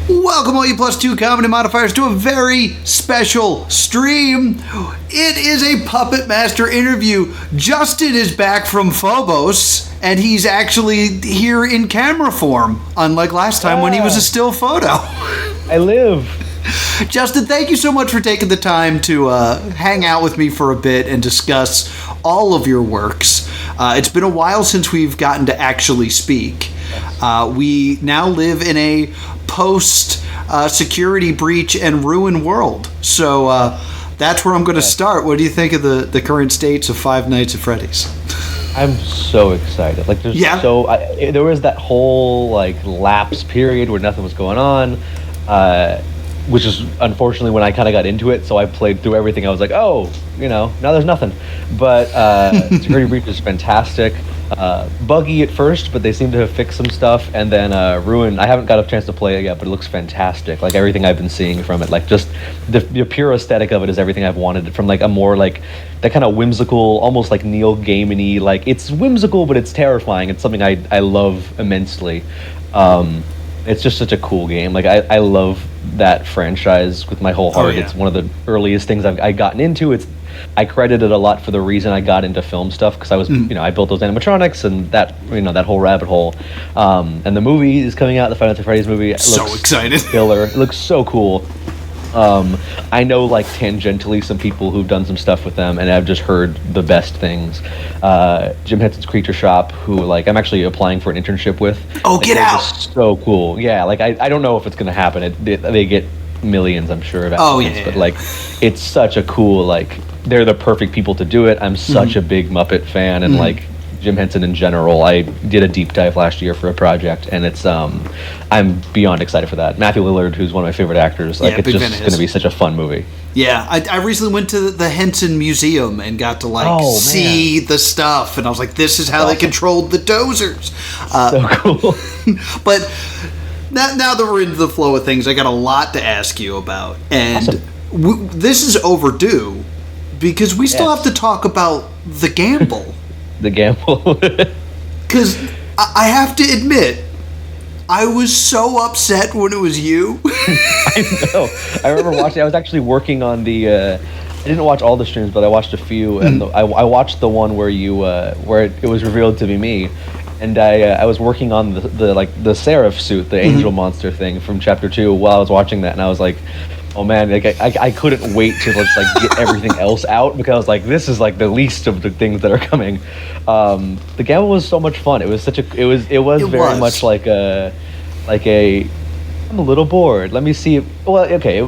Welcome, all you +2 comedy modifiers, to a very special stream. It is a Puppet Master interview. Justin is back from Phobos, and he's actually here in camera form, unlike last time when he was a still photo. I live. Justin, thank you so much for taking the time to hang out with me for a bit and discuss all of your works. It's been a while since we've gotten to actually speak. We now live in a post-security breach and ruin world. So that's where I'm going to start. What do you think of the current states of Five Nights at Freddy's? I'm so excited. Like, there's there was that whole lapse period where nothing was going on, which is unfortunately when I kind of got into it. So I played through everything. I was like, oh, now there's nothing. But Security Breach is fantastic. Buggy at first, but they seem to have fixed some stuff. And then Ruin, I haven't got a chance to play it yet, but it looks fantastic. Like, everything I've been seeing from it, like, just the pure aesthetic of it is everything I've wanted from, like, a more, like, that kind of whimsical, almost like Neil Gaiman-y, like, it's whimsical, but it's terrifying. It's something I love immensely. It's just such a cool game. Like, I love that franchise with my whole heart. Oh, yeah. It's one of the earliest things I've gotten into. I credit it a lot for the reason I got into film stuff, because I was, I built those animatronics and that whole rabbit hole. And the movie is coming out, the Five Nights at Freddy's movie. So excited. Killer. It looks so cool. I know, like, tangentially some people who've done some stuff with them, and I've just heard the best things. Jim Henson's Creature Shop, who, like, I'm actually applying for an internship with. Oh, like, get out! So cool. Yeah, like, I don't know if it's going to happen. They get millions, I'm sure, of applicants. Yeah. But, like, it's such a cool, like, they're the perfect people to do it. I'm such a big Muppet fan, and, like, Jim Henson in general. I did a deep dive last year for a project, and it's I'm beyond excited for that. Matthew Lillard, who's one of my favorite actors, like, it's just going to be such a fun movie. Yeah, I recently went to the Henson Museum and got to see the stuff, and I was like, this is how they controlled the dozers. So cool. But now that we're into the flow of things, I got a lot to ask you about, and this is overdue because we still have to talk about the gamble. The gamble. Because I have to admit, I was so upset when it was you. I know. I remember watching. I was actually working on the. I didn't watch all the streams, but I watched a few, and I watched the one where you where it was revealed to be me, and I was working on the Seraph suit, the angel monster thing from Chapter 2 while I was watching that, and I was like, oh man, like I couldn't wait to just get everything else out, because I was like, this is like the least of the things that are coming. The gamble was so much fun. It was very much like a I'm a little bored. Let me see. Well, okay,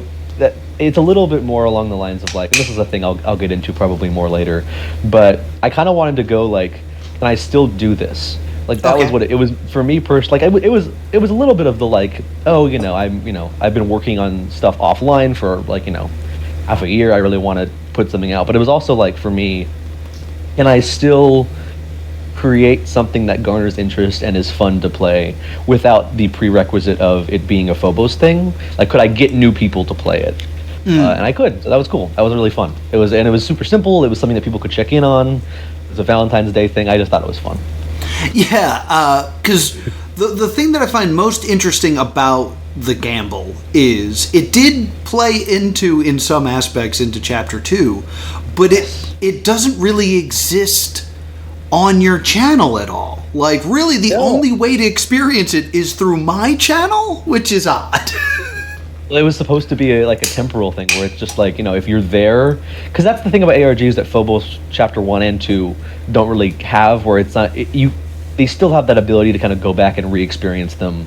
it's a little bit more along the lines of, like, and this is a thing I'll get into probably more later, but I kind of wanted to go, like, can I still do this? Like, that was what it was for me personally. Like, it was a little bit of the, like, oh, I've been working on stuff offline for, like, half a year. I really want to put something out. But it was also, like, for me, can I still create something that garners interest and is fun to play without the prerequisite of it being a Phobos thing? Like, could I get new people to play it? And I could. So that was cool. That was really fun. It was super simple. It was something that people could check in on. It was a Valentine's Day thing. I just thought it was fun. Yeah, because the thing that I find most interesting about the gamble is it did play in some aspects into Chapter 2, but it doesn't really exist on your channel at all. Like, really, the only way to experience it is through my channel, which is odd. Well, it was supposed to be a temporal thing where it's just like, if you're there, because that's the thing about ARGs that Phobos Chapter 1 and 2 don't really have, where it's not, they still have that ability to kind of go back and re-experience them.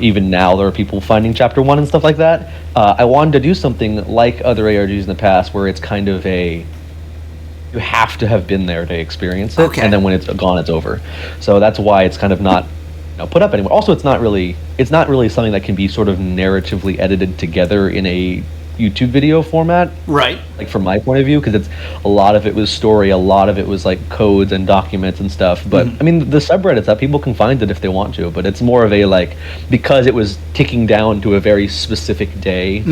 Even now there are people finding Chapter 1 and stuff like that. I wanted to do something like other ARGs in the past where it's kind of you have to have been there to experience it, and then when it's gone, it's over. So that's why it's kind of not put up anymore. Also, it's not really something that can be sort of narratively edited together in a YouTube video format, right? Like, from my point of view, because a lot of it was story, a lot of it was like codes and documents and stuff. But I mean, the subreddits, that people can find it if they want to, but it's more of a because it was ticking down to a very specific day.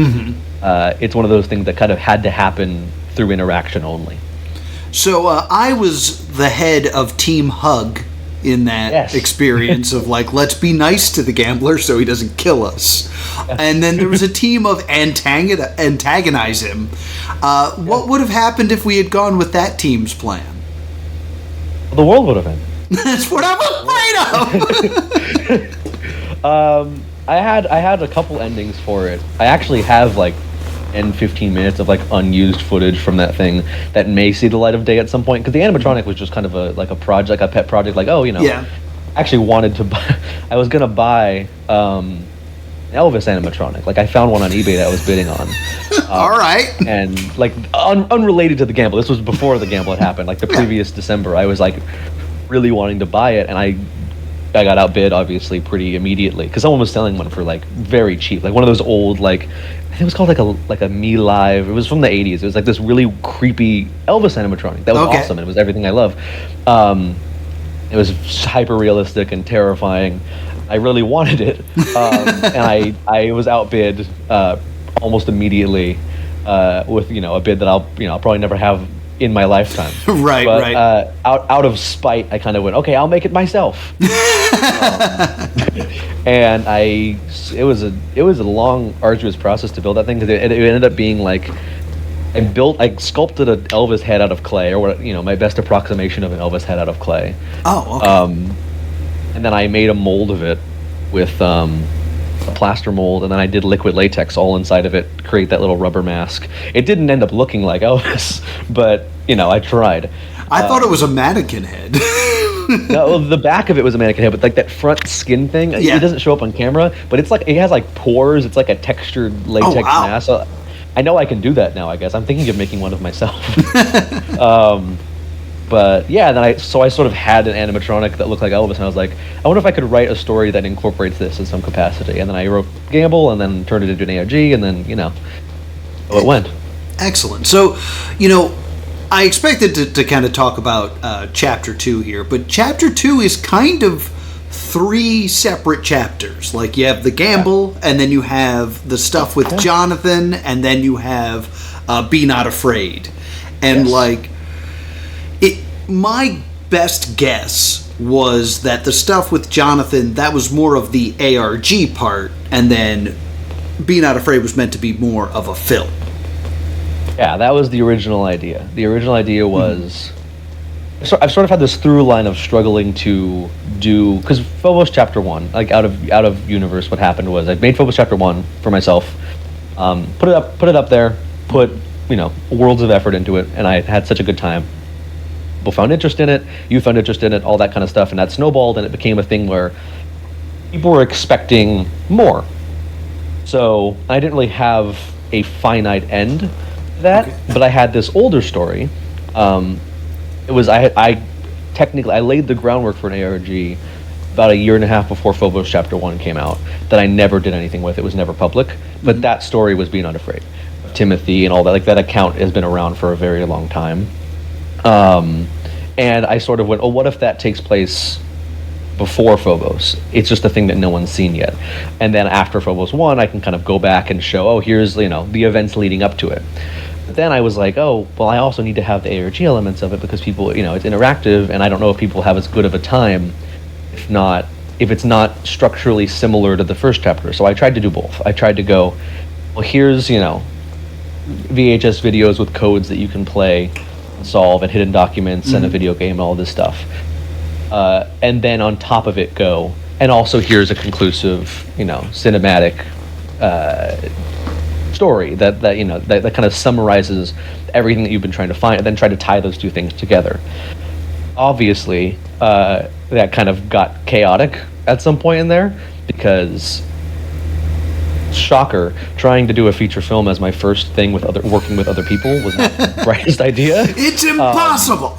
It's one of those things that kind of had to happen through interaction only. So I was the head of Team Hug in that experience of, like, let's be nice to the gambler so he doesn't kill us. and then there was a team of antagonize him. What would have happened if we had gone with that team's plan? The world would have ended. That's what I'm afraid of. I had a couple endings for it. I actually have like 10-15 minutes of like unused footage from that thing that may see the light of day at some point, because the animatronic was just kind of a project, like a pet project, like, I actually wanted to buy, I was gonna buy an Elvis animatronic. Like, I found one on eBay that I was bidding on. All right. And like unrelated to the gamble. This was before the gamble had happened. Like the previous December, I was like really wanting to buy it, and I got outbid obviously pretty immediately, because someone was selling one for like very cheap, like one of those old, like, I think it was called like a Me Live. It was from the 80s. It was like this really creepy Elvis animatronic that was awesome, and it was everything I love. It was hyper realistic and terrifying. I really wanted it, and I was outbid almost immediately with a bid that I'll probably never have in my lifetime. Right. Out of spite, I kind of went, okay, I'll make it myself. And it was a long, arduous process to build that thing, because it ended up being like, I sculpted an Elvis head out of clay, or what, my best approximation of an Elvis head out of clay. Oh, okay. And then I made a mold of it with a plaster mold, and then I did liquid latex all inside of it, create that little rubber mask. It didn't end up looking like Elvis, but I tried. I thought it was a mannequin head. No, the back of it was a mannequin head, but like that front skin thing, it doesn't show up on camera, but it's like, it has like pores. It's like a textured latex mask. So I know I can do that now, I guess. I'm thinking of making one of myself. But yeah, then I sort of had an animatronic that looked like Elvis, and I was like, I wonder if I could write a story that incorporates this in some capacity. And then I wrote Gamble, and then turned it into an ARG, and then so it went. Excellent. So, I expected to kind of talk about Chapter 2 here, but Chapter 2 is kind of 3 separate chapters. Like, you have the Gamble, and then you have the stuff with Johnathan, and then you have Be Not Afraid. And my best guess was that the stuff with Johnathan, that was more of the ARG part, and then Be Not Afraid was meant to be more of a film. Yeah, that was the original idea. The original idea was... I've sort of had this through line of struggling to do... Because Phobos Chapter 1, like out of universe, what happened was I made Phobos Chapter 1 for myself, put it up there, put worlds of effort into it, and I had such a good time. People found interest in it, you found interest in it, all that kind of stuff, and that snowballed, and it became a thing where people were expecting more. So I didn't really have a finite end to that, but I had this older story. I laid the groundwork for an ARG about a year and a half before Phobos Chapter 1 came out, that I never did anything with. It was never public, but that story was Be Not Afraid. Timothy and all that, like that account has been around for a very long time. And I sort of went, what if that takes place before Phobos? It's just a thing that no one's seen yet. And then after Phobos 1, I can kind of go back and show, here's, the events leading up to it. But then I was like, I also need to have the ARG elements of it, because people, it's interactive, and I don't know if people have as good of a time if it's not structurally similar to the first chapter. So I tried to do both. I tried to go, here's, VHS videos with codes that you can play, solve, and hidden documents, and a video game, and all this stuff. And then on top of it go, and also here's a conclusive, cinematic story that kind of summarizes everything that you've been trying to find, and then try to tie those two things together. Obviously, that kind of got chaotic at some point in there, because shocker, trying to do a feature film as my first thing working with other people was not the brightest idea. It's impossible.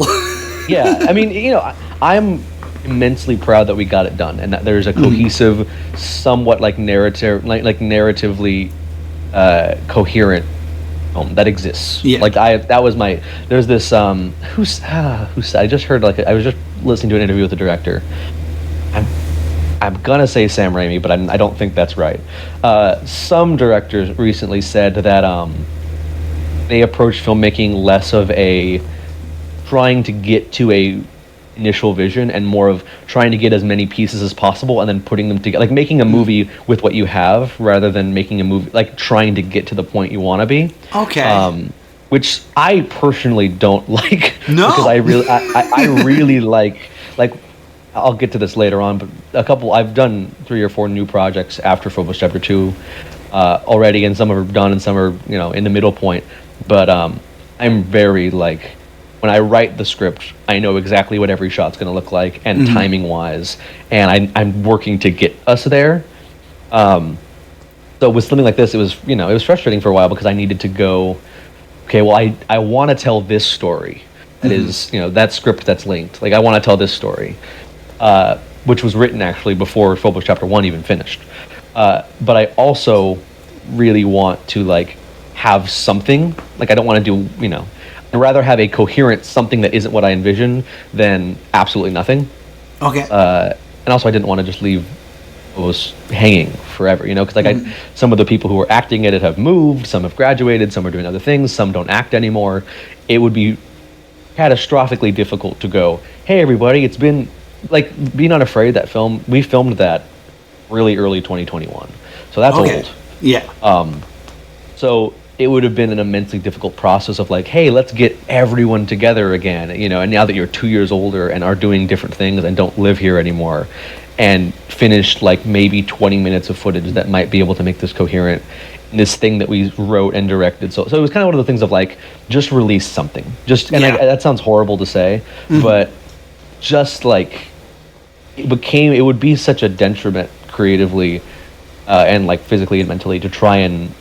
Yeah, I mean, I'm immensely proud that we got it done, and that there's a cohesive, somewhat narratively coherent film that exists. Yeah. There's this I just heard, I was just listening to an interview with the director. I'm gonna say Sam Raimi, but I don't think that's right. Some directors recently said that they approach filmmaking less of a trying to get to a initial vision and more of trying to get as many pieces as possible and then putting them together, like making a movie with what you have rather than making a movie like trying to get to the point you want to be. Okay. Which I personally don't like. No. Because I really like I'll get to this later on, but I've done 3 or 4 new projects after Phobos Chapter 2 already, and some are done and some are, in the middle point. But I'm very like, when I write the script, I know exactly what every shot's going to look like and timing wise, and I'm working to get us there. So with something like this, it was frustrating for a while because I needed to go, okay, well, I want to tell this story. That is, that script that's linked. Like, I want to tell this story, which was written actually before Phobos Chapter 1 even finished. But I also really want to, like, have something. Like, I don't want to do, I'd rather have a coherent something that isn't what I envision than absolutely nothing. Okay. And also I didn't want to just leave Phobos hanging forever, because like some of the people who were acting in it have moved, some have graduated, some are doing other things, some don't act anymore. It would be catastrophically difficult to go, hey everybody, it's been like Be Not Afraid, that film, we filmed that really early 2021, so that's old. Yeah. So it would have been an immensely difficult process of like, hey, let's get everyone together again, and now that you're 2 years older and are doing different things and don't live here anymore, and finished like maybe 20 minutes of footage that might be able to make this coherent, this thing that we wrote and directed. So it was kind of one of the things of like, just release something. That sounds horrible to say, but just like, it would be such a detriment creatively and like physically and mentally to try and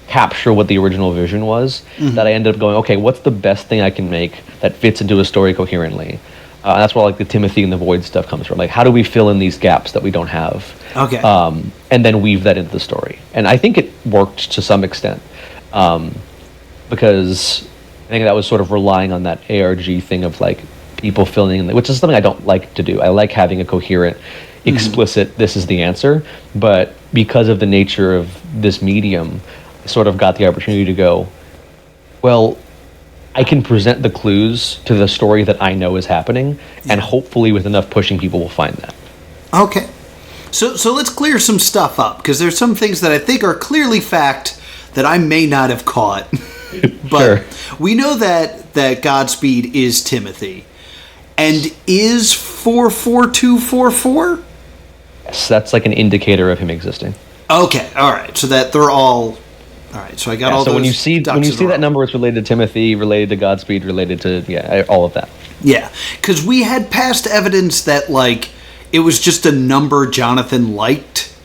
capture what the original vision was, that I ended up going, okay, what's the best thing I can make that fits into a story coherently? And that's where like the Timothy and the Void stuff comes from. Like, how do we fill in these gaps that we don't have? Okay. And then weave that into the story. And I think it worked to some extent, because I think that was sort of relying on that ARG thing of like people filling in, which is something I don't like to do. I like having a coherent, explicit, this is the answer. But because of the nature of this medium, I sort of got the opportunity to go, well, I can present the clues to the story that I know is happening, and hopefully with enough pushing, people will find that. Okay. So let's clear some stuff up, because there's some things that I think are clearly fact that I may not have caught. But we know that Godspeed is Timothy. And is 44244? Yes, that's like an indicator of him existing. Okay, all right. So that they're all right. So I got all. So those when you see that number, it's related to Timothy, related to Godspeed, related to all of that. Yeah, because we had past evidence that like it was just a number Johnathan liked.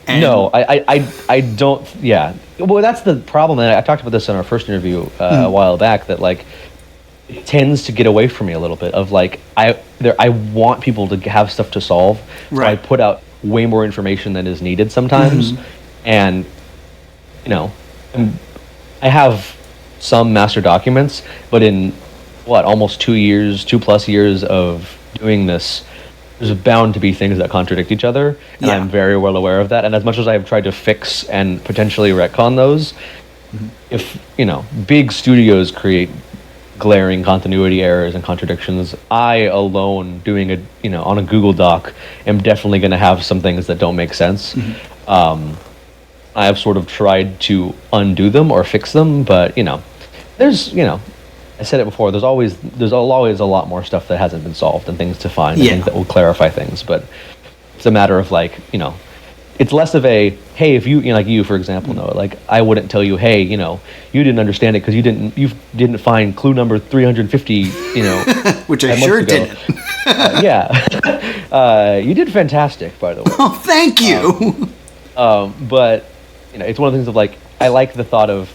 And no, I don't. Yeah, well, that's the problem. And I talked about this in our first interview a while back. That like it tends to get away from me a little bit. Of like I want people to have stuff to solve, so I put out way more information than is needed sometimes, and I have some master documents, but in almost 2+ years of doing this, there's bound to be things that contradict each other, and I'm very well aware of that. And as much as I've tried to fix and potentially retcon those, if big studios create glaring continuity errors and contradictions, I alone doing on a Google Doc am definitely going to have some things that don't make sense. I have sort of tried to undo them or fix them, but there's I said it before. There's always a lot more stuff that hasn't been solved and things to find and things that will clarify things. But it's a matter of like it's less of a hey, if you like you for example, Noah, like I wouldn't tell you hey you didn't understand it because you didn't find clue number 350 which I sure didn't. You did fantastic, by the way. Oh, thank you. But it's one of the things of like I like the thought of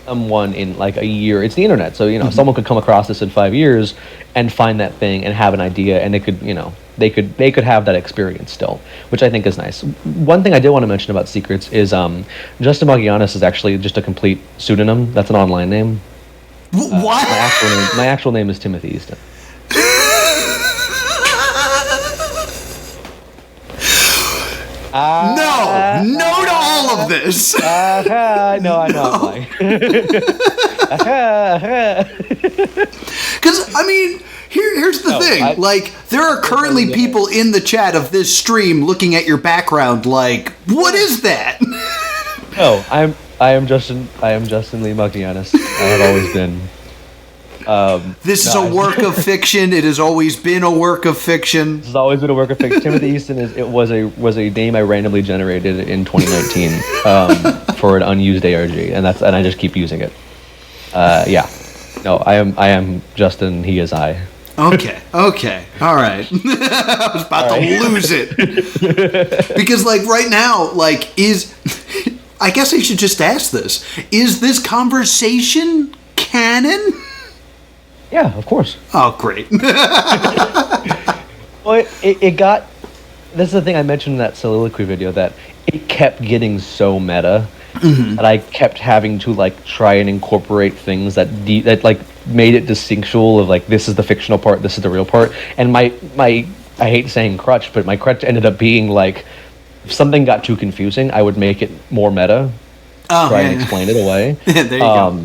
someone in like a year. It's the internet, so someone could come across this in 5 years and find that thing and have an idea, and it could they could have that experience still, which I think is nice. One thing I did want to mention about Secrets is Justin Magianis is actually just a complete pseudonym. That's an online name. What? My actual name is Timothy Easton. No to all of this. No, I know. Because, I mean, Here's the thing. There are currently people in the chat of this stream looking at your background like, what is that? No, I am Justin Lee Magdianis. I have always been. This is a work of fiction. It has always been a work of fiction. This has always been a work of fiction. Timothy Easton was a name I randomly generated in 2019 for an unused ARG, and I just keep using it. Yeah. No, I am Justin. He is I. Okay. All right. I was about to lose it. Because, right now, I guess I should just ask this. Is this conversation canon? Yeah, of course. Oh, great. Well, it got... This is the thing I mentioned in that soliloquy video, that it kept getting so meta that I kept having to, try and incorporate things that made it distinctual of, this is the fictional part, this is the real part. And my I hate saying crutch, but my crutch ended up being, if something got too confusing, I would make it more meta, try and explain it away. There you go.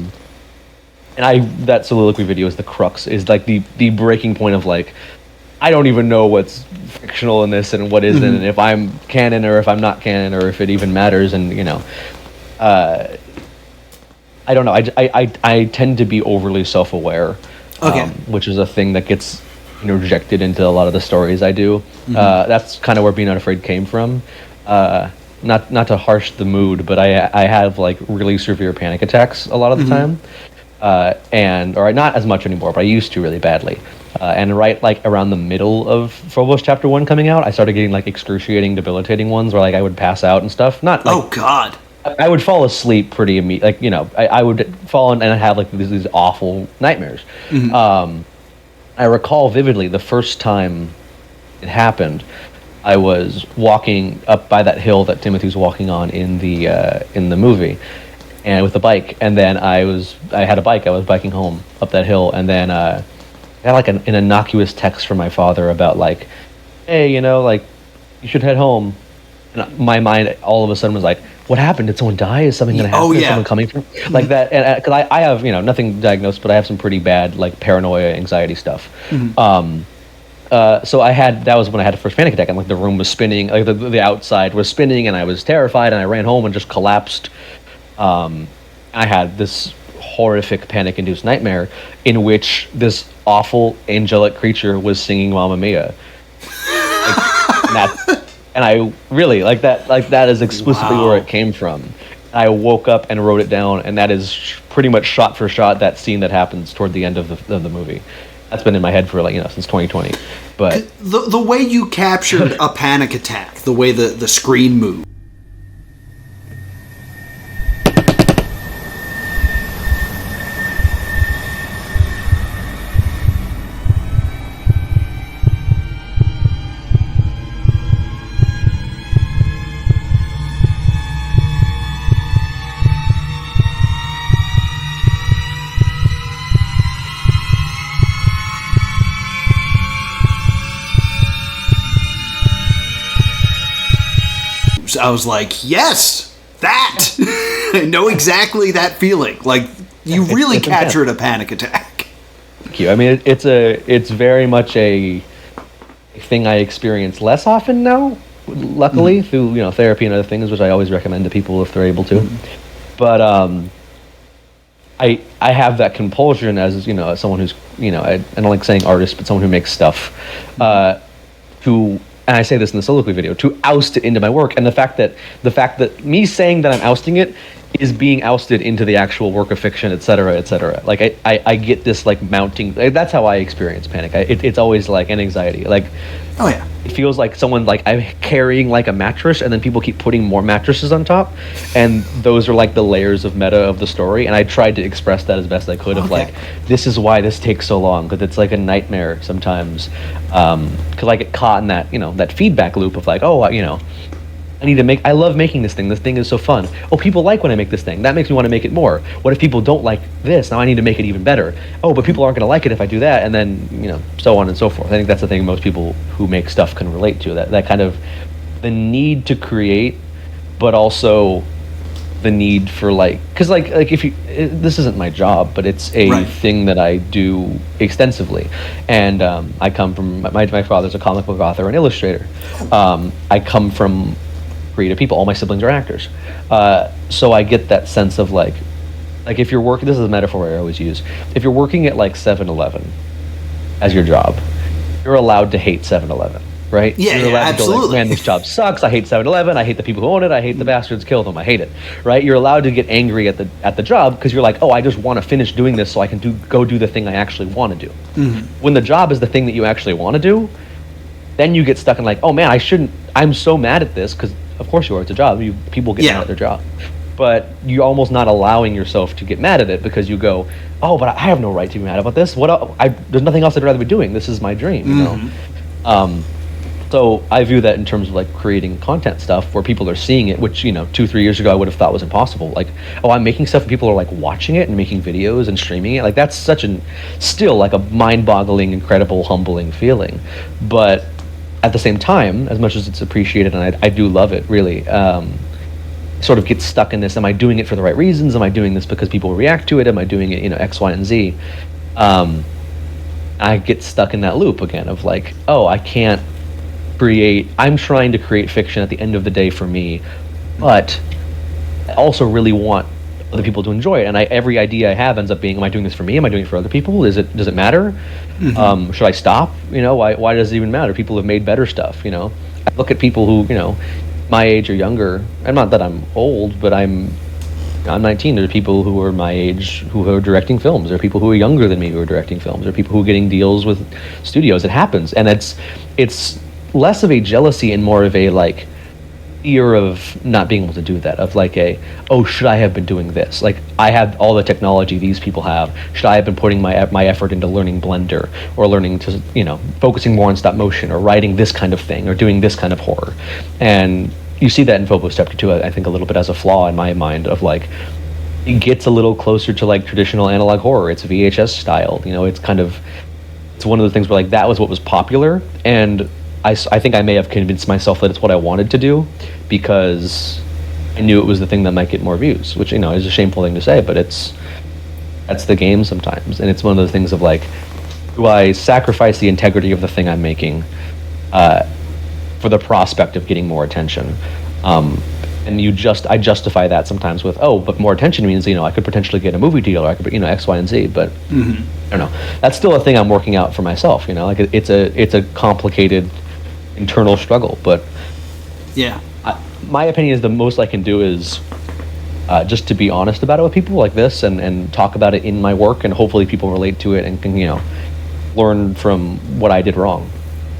And that soliloquy video is the crux, is the breaking point of I don't even know what's fictional in this and what isn't, and if I'm canon or if I'm not canon or if it even matters, and I don't know. I tend to be overly self-aware, which is a thing that gets interjected into a lot of the stories I do. That's kind of where Being Unafraid came from. Not to harsh the mood, but I have really severe panic attacks a lot of the time. Or not as much anymore, but I used to really badly. And right around the middle of Phobos Chapter 1 coming out, I started getting excruciating, debilitating ones where I would pass out and stuff. Oh God. I would fall asleep pretty immediately. I would fall and I'd have these awful nightmares. I recall vividly the first time it happened. I was walking up by that hill that Timothy's walking on in the movie, and with a bike. And then I had a bike. I was biking home up that hill, and then I got an innocuous text from my father about hey, you should head home. And my mind all of a sudden was like, what happened? Did someone die? Is something going to happen? Is someone coming from that? And because I have nothing diagnosed, but I have some pretty bad paranoia, anxiety stuff. So that was when I had the first panic attack, and the room was spinning, the outside was spinning, and I was terrified, and I ran home and just collapsed. I had this horrific panic-induced nightmare in which this awful angelic creature was singing Mamma Mia. And I really that is explicitly where it came from. I woke up and wrote it down, and that is pretty much shot for shot that scene that happens toward the end of the movie. That's been in my head for since 2020. But the way you captured a panic attack, the way the screen moved. I was like, yes, that. I know exactly that feeling. You really captured a panic attack. Thank you. I mean, it's very much a thing I experience less often now, luckily, through therapy and other things, which I always recommend to people if they're able to. But I have that compulsion as someone who's I don't like saying artist, but someone who makes stuff, to. And I say this in the soliloquy video, to oust it into my work. And the fact that me saying that I'm ousting it is being ousted into the actual work of fiction, et cetera, et cetera. I get this mounting. That's how I experience panic. It's always an anxiety. Oh yeah. It feels like someone I'm carrying a mattress, and then people keep putting more mattresses on top, and those are the layers of meta of the story. And I tried to express that as best I could of this is why this takes so long, because it's a nightmare sometimes. Because I get caught in that that feedback loop of I love making this thing. This thing is so fun. Oh, people like when I make this thing. That makes me want to make it more. What if people don't like this? Now I need to make it even better. Oh, but people aren't going to like it if I do that. And then, so on and so forth. I think that's the thing most people who make stuff can relate to. That kind of the need to create, but also the need for like, because like if you this isn't my job, but it's a thing that I do extensively, and I come from my father's a comic book author and illustrator. I come from creative people. All my siblings are actors, so I get that sense of like if you're working, this is a metaphor I always use, if you're working at like 7-Eleven as your job, you're allowed to hate 7-Eleven. Right? Yeah, you're allowed to absolutely. go like, man, this job sucks. I hate 7-Eleven. I hate the people who own it. I hate the bastards. Kill them. I hate it. Right? You're allowed to get angry at the job because you're like, oh, I just want to finish doing this so I can go do the thing I actually want to do. Mm-hmm. When the job is the thing that you actually want to do, then you get stuck in like, oh man, I'm so mad at this, because of course you are. It's a job. People get mad at their job, but you're almost not allowing yourself to get mad at it because you go, oh, but I have no right to be mad about this. There's nothing else I'd rather be doing. This is my dream. You know. So I view that in terms of like creating content stuff where people are seeing it, which 2-3 years ago I would have thought was impossible. Like, oh, I'm making stuff and people are like watching it and making videos and streaming it. Like that's still like a mind-boggling, incredible, humbling feeling. But at the same time, as much as it's appreciated and I do love it, really, sort of get stuck in this. Am I doing it for the right reasons? Am I doing this because people react to it? Am I doing it, X, Y, and Z? I get stuck in that loop again of like, oh, I can't I'm trying to create fiction at the end of the day for me, but I also really want other people to enjoy it. And every idea I have ends up being, am I doing this for me? Am I doing it for other people? Does it matter? Mm-hmm. Should I stop? Why does it even matter? People have made better stuff. I look at people who, my age or younger, and not that I'm old, but I'm 19. There are people who are my age who are directing films. There are people who are younger than me who are directing films. There are people who are getting deals with studios. It happens. And it's less of a jealousy and more of a like fear of not being able to do that, of like should I have been doing this? Like, I have all the technology these people have. Should I have been putting my effort into learning Blender, or learning to focusing more on stop motion, or writing this kind of thing, or doing this kind of horror? And you see that in Phobos Chapter 2, I think, a little bit as a flaw in my mind of like, it gets a little closer to like traditional analog horror. It's VHS style, it's one of the things where like that was what was popular, and I think I may have convinced myself that it's what I wanted to do because I knew it was the thing that might get more views, which is a shameful thing to say, but that's the game sometimes. And it's one of those things of like, do I sacrifice the integrity of the thing I'm making for the prospect of getting more attention? And I justify that sometimes with, but more attention means I could potentially get a movie deal, or I could X, Y, and Z. But I don't know. That's still a thing I'm working out for myself. Like it's a complicated internal struggle. But yeah, my opinion is the most I can do is just to be honest about it with people like this, and talk about it in my work, and hopefully people relate to it and can learn from what I did wrong.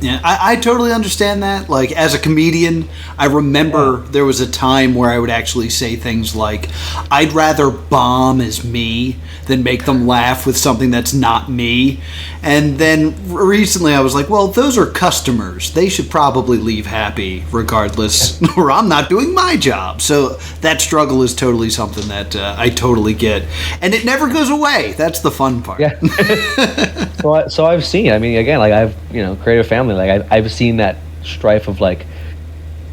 Yeah, I totally understand that. Like, as a comedian, I remember there was a time where I would actually say things like, I'd rather bomb as me than make them laugh with something that's not me. And then recently I was like, well, those are customers. They should probably leave happy regardless, or I'm not doing my job. So that struggle is totally something that I totally get. And it never goes away. That's the fun part. Yeah. So I've seen, again, like I've, created a family. Like I've seen that strife of like,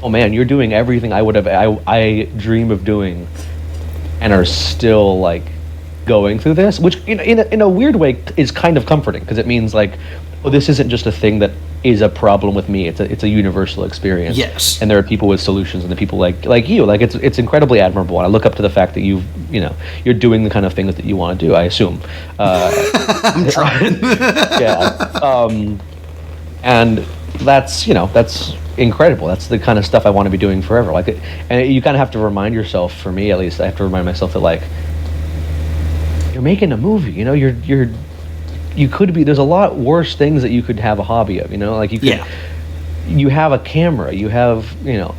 oh man, you're doing everything I dream of doing, and are still like going through this, which in a weird way is kind of comforting, because it means like, oh, this isn't just a thing that is a problem with me. It's a universal experience. Yes. And there are people with solutions, and the people like you. Like it's incredibly admirable. And I look up to the fact that you're doing the kind of things that you want to do. I assume. I'm trying. Yeah. And that's incredible. That's the kind of stuff I want to be doing forever. Like, and you kind of have to remind yourself. For me, at least, I have to remind myself that like, you're making a movie. You could be. There's a lot worse things that you could have a hobby of. Like you could. Yeah. You have a camera. You have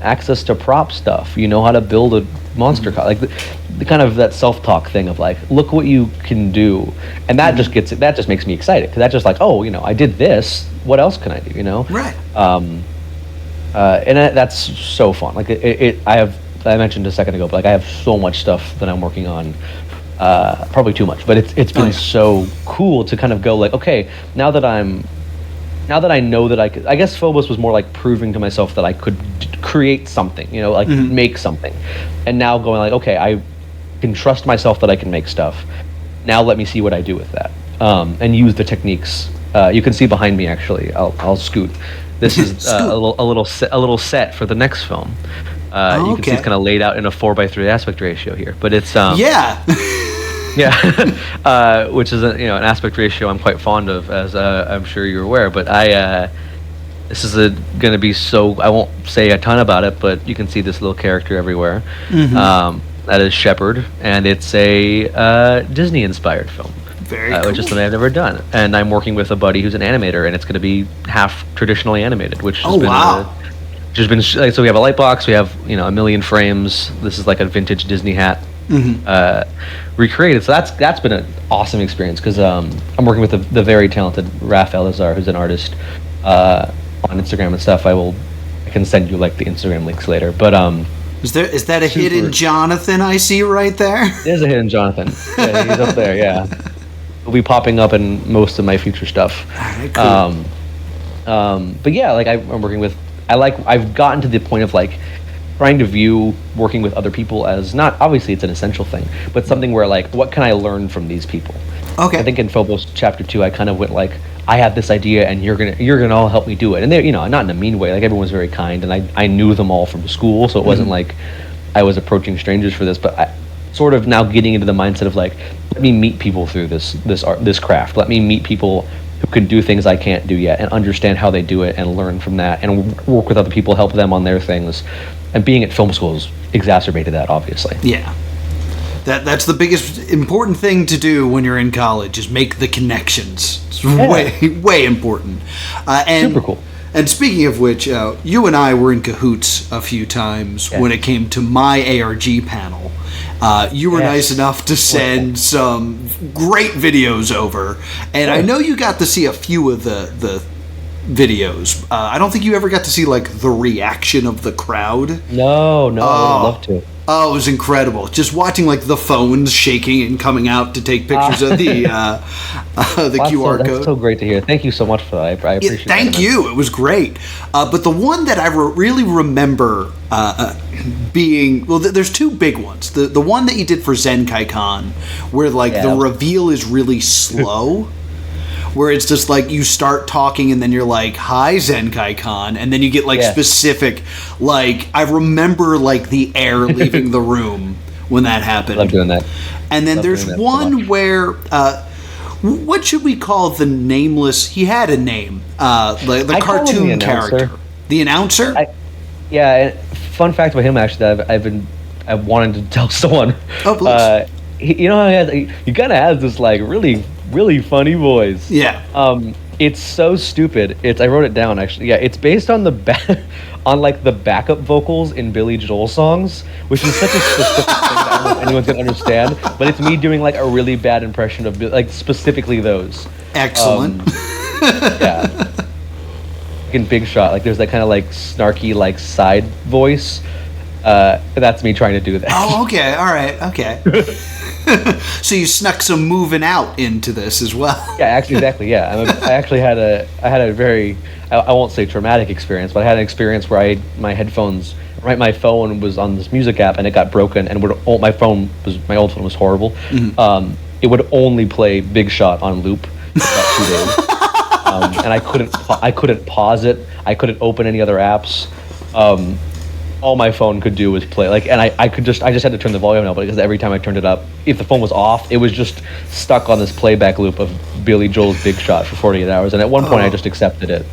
access to prop stuff. You know how to build a monster car. Like the kind of that self-talk thing of like, look what you can do, and that just makes me excited, because that's just like, I did this. What else can I do? Right. And that's so fun. Like I mentioned a second ago, but like I have so much stuff that I'm working on. Probably too much, but it's been so cool to kind of go like, okay, now that I'm now that I know that I could, I guess Phobos was more like proving to myself that I could create something, you know, like make something. And now going like, okay, I can trust myself that I can make stuff. Now let me see what I do with that, and use the techniques. You can see behind me, actually. I'll scoot. This is a little set for the next film. You can see it's kind of laid out in a 4:3 aspect ratio here, but it's yeah. Yeah, which is an aspect ratio I'm quite fond of, as I'm sure you're aware. But this is going to be I won't say a ton about it, but you can see this little character everywhere. That is Shepard, and it's a Disney-inspired film. Very cool. Which is something I've never done. And I'm working with a buddy who's an animator, and it's going to be half traditionally animated, which has been wow. Just been so we have a light box, we have a million frames. This is like a vintage Disney hat recreated. So that's been an awesome experience, because I'm working with the very talented Raph Elazar, who's an artist on Instagram and stuff. I can send you like the Instagram links later. But is that a hidden Johnathan I see right there? There's a hidden Johnathan. Yeah, he's up there. Yeah, he'll be popping up in most of my future stuff. All right, cool. But yeah, like I'm working with. I've gotten to the point of like trying to view working with other people as not, obviously it's an essential thing, but something where like, what can I learn from these people? Okay. I think in Phobos chapter 2, I kind of went like, I have this idea and you're gonna all help me do it. And they, not in a mean way, like everyone was very kind, and I knew them all from school, so it wasn't like I was approaching strangers for this, but I sort of now getting into the mindset of like, let me meet people through this art, this craft. Let me meet people who can do things I can't do yet, and understand how they do it and learn from that, and work with other people, help them on their things. And being at film school has exacerbated that, obviously. Yeah. That's the biggest important thing to do when you're in college, is make the connections. It's way important. And super cool. And speaking of which, you and I were in cahoots a few times when it came to my ARG panel. You were nice enough to send some great videos over, and I know you got to see a few of the videos. I don't think you ever got to see like the reaction of the crowd. No, I would love to. Oh, it was incredible. Just watching like the phones shaking and coming out to take pictures of the QR code. That's so great to hear. Thank you so much for that. I appreciate it. Thank you. It was great. But the one that I really remember being, well, there's two big ones. The one that you did for Zenkai-Con, where like the reveal is really slow. Where it's just like you start talking and then you're like, hi, Zenkai-Con, and then you get like specific, like, I remember like the air leaving the room when that happened. Love doing that. And then there's one where, what should we call the nameless, he had a name, the cartoon character. The announcer? Fun fact about him, actually, that I've wanted to tell someone. Oh, please. He kind of has this like really funny voice. Yeah. It's so stupid. I wrote it down, actually. Yeah, it's based on the backup vocals in Billy Joel songs, which is such a specific thing that I don't know if anyone's gonna understand. But it's me doing like a really bad impression of like specifically those. Excellent. Yeah. In Big Shot, like there's that kind of like snarky like side voice. That's me trying to do that. Oh, okay. All right. Okay. So you snuck some moving out into this as well. Yeah, actually, exactly. Yeah, I actually had a very, I won't say traumatic experience, but I had an experience where my phone was on this music app and it got broken, and my old phone was horrible. Mm-hmm. It would only play Big Shot on loop for about 2 days, and I couldn't pause it. I couldn't open any other apps. All my phone could do was play, like, and I just had to turn the volume up, because every time I turned it up, if the phone was off, it was just stuck on this playback loop of Billy Joel's Big Shot for 48 hours, and at one point I just accepted it.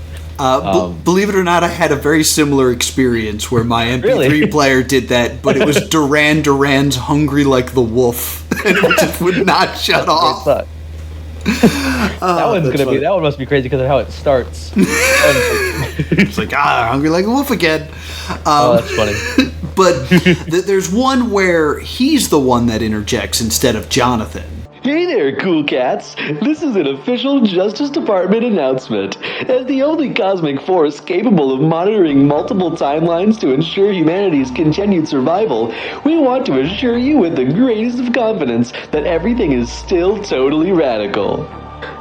Believe it or not, I had a very similar experience where my MP3 player did that, but it was Duran Duran's Hungry Like the Wolf, and it just would not shut off. That one must be crazy because of how it starts. It's like, Hungry Like a Wolf again. That's funny. But there's one where he's the one that interjects instead of Johnathan. Hey there, cool cats! This is an official Justice Department announcement. As the only cosmic force capable of monitoring multiple timelines to ensure humanity's continued survival, we want to assure you with the greatest of confidence that everything is still totally radical.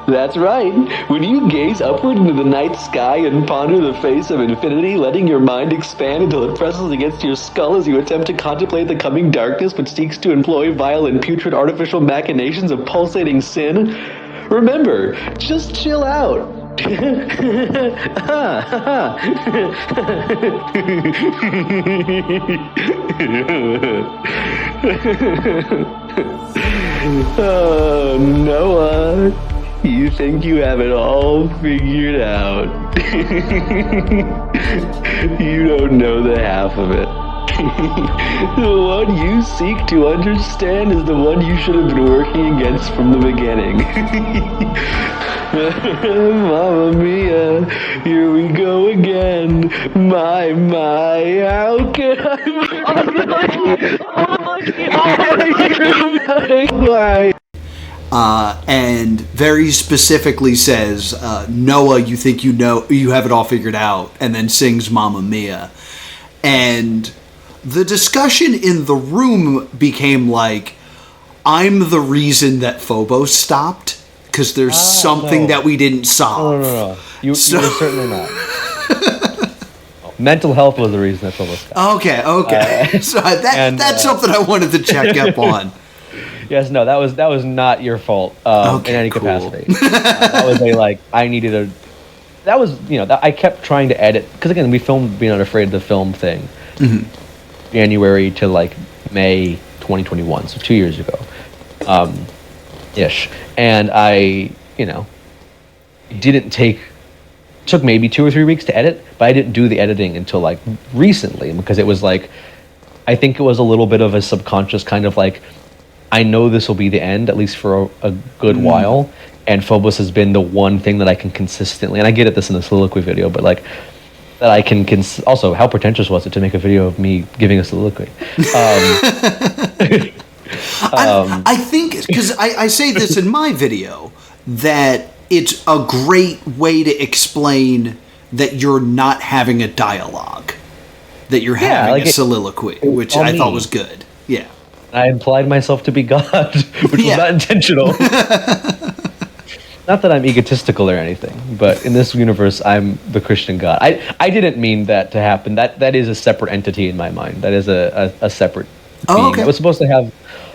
That's right. When you gaze upward into the night sky and ponder the face of infinity, letting your mind expand until it presses against your skull as you attempt to contemplate the coming darkness which seeks to employ vile and putrid artificial machinations of pulsating sin, remember, just chill out. Oh, Noah, you think you have it all figured out. You don't know the half of it. The one you seek to understand is the one you should have been working against from the beginning. Mamma mia, here we go again. My, how can I? And very specifically says, Noah, you think you have it all figured out, and then sings Mamma Mia. And the discussion in the room became like, I'm the reason that Phobos stopped, because there's something that we didn't solve. No. You were certainly not. Mental health was the reason that Phobos stopped. Okay. So that's something I wanted to check up on. Yes, no, that was not your fault in any capacity. That was I needed a. That was I kept trying to edit because again we filmed Being Unafraid of the Film thing, January to May 2021, so 2 years ago, ish, and I took maybe 2 or 3 weeks to edit, but I didn't do the editing until recently because it was I think it was a little bit of a subconscious kind of I know this will be the end, at least for a good while, and Phobos has been the one thing that I can consistently, and I get at this in the soliloquy video, but that I can also, how pretentious was it to make a video of me giving a soliloquy? I think, because I say this in my video, that it's a great way to explain that you're not having a dialogue, that you're having a soliloquy, which I thought was good. Yeah. I implied myself to be God, which was not intentional. Not that I'm egotistical or anything, but in this universe, I'm the Christian God. I didn't mean that to happen. That is a separate entity in my mind. That is a separate being. Okay. It was supposed to have,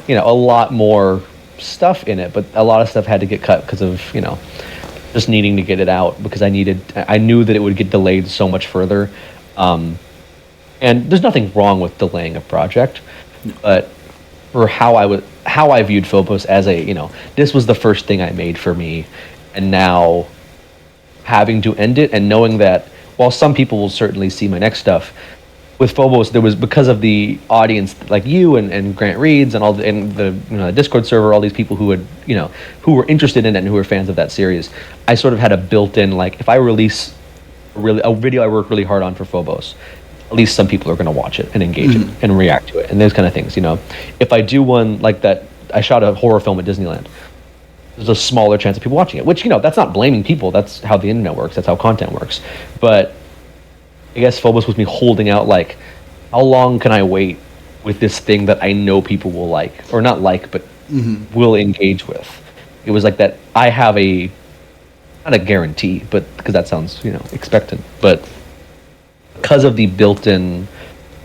a lot more stuff in it, but a lot of stuff had to get cut because of, just needing to get it out because I knew that it would get delayed so much further. And there's nothing wrong with delaying a project, but for how I viewed Phobos as this was the first thing I made for me, and now having to end it and knowing that while some people will certainly see my next stuff, with Phobos there was, because of the audience like you and Grant Reeds and the Discord server, all these people who would who were interested in it and who were fans of that series, I sort of had a built-in if I release a video I worked really hard on for Phobos, at least some people are going to watch it and engage it and react to it and those kind of things. If I do one like that, I shot a horror film at Disneyland, there's a smaller chance of people watching it, which that's not blaming people, that's how the internet works, that's how content works. But I guess Phobos was me holding out how long can I wait with this thing that I know people will or not but will engage with. It was that I have not a guarantee, but because that sounds expectant, but because of the built-in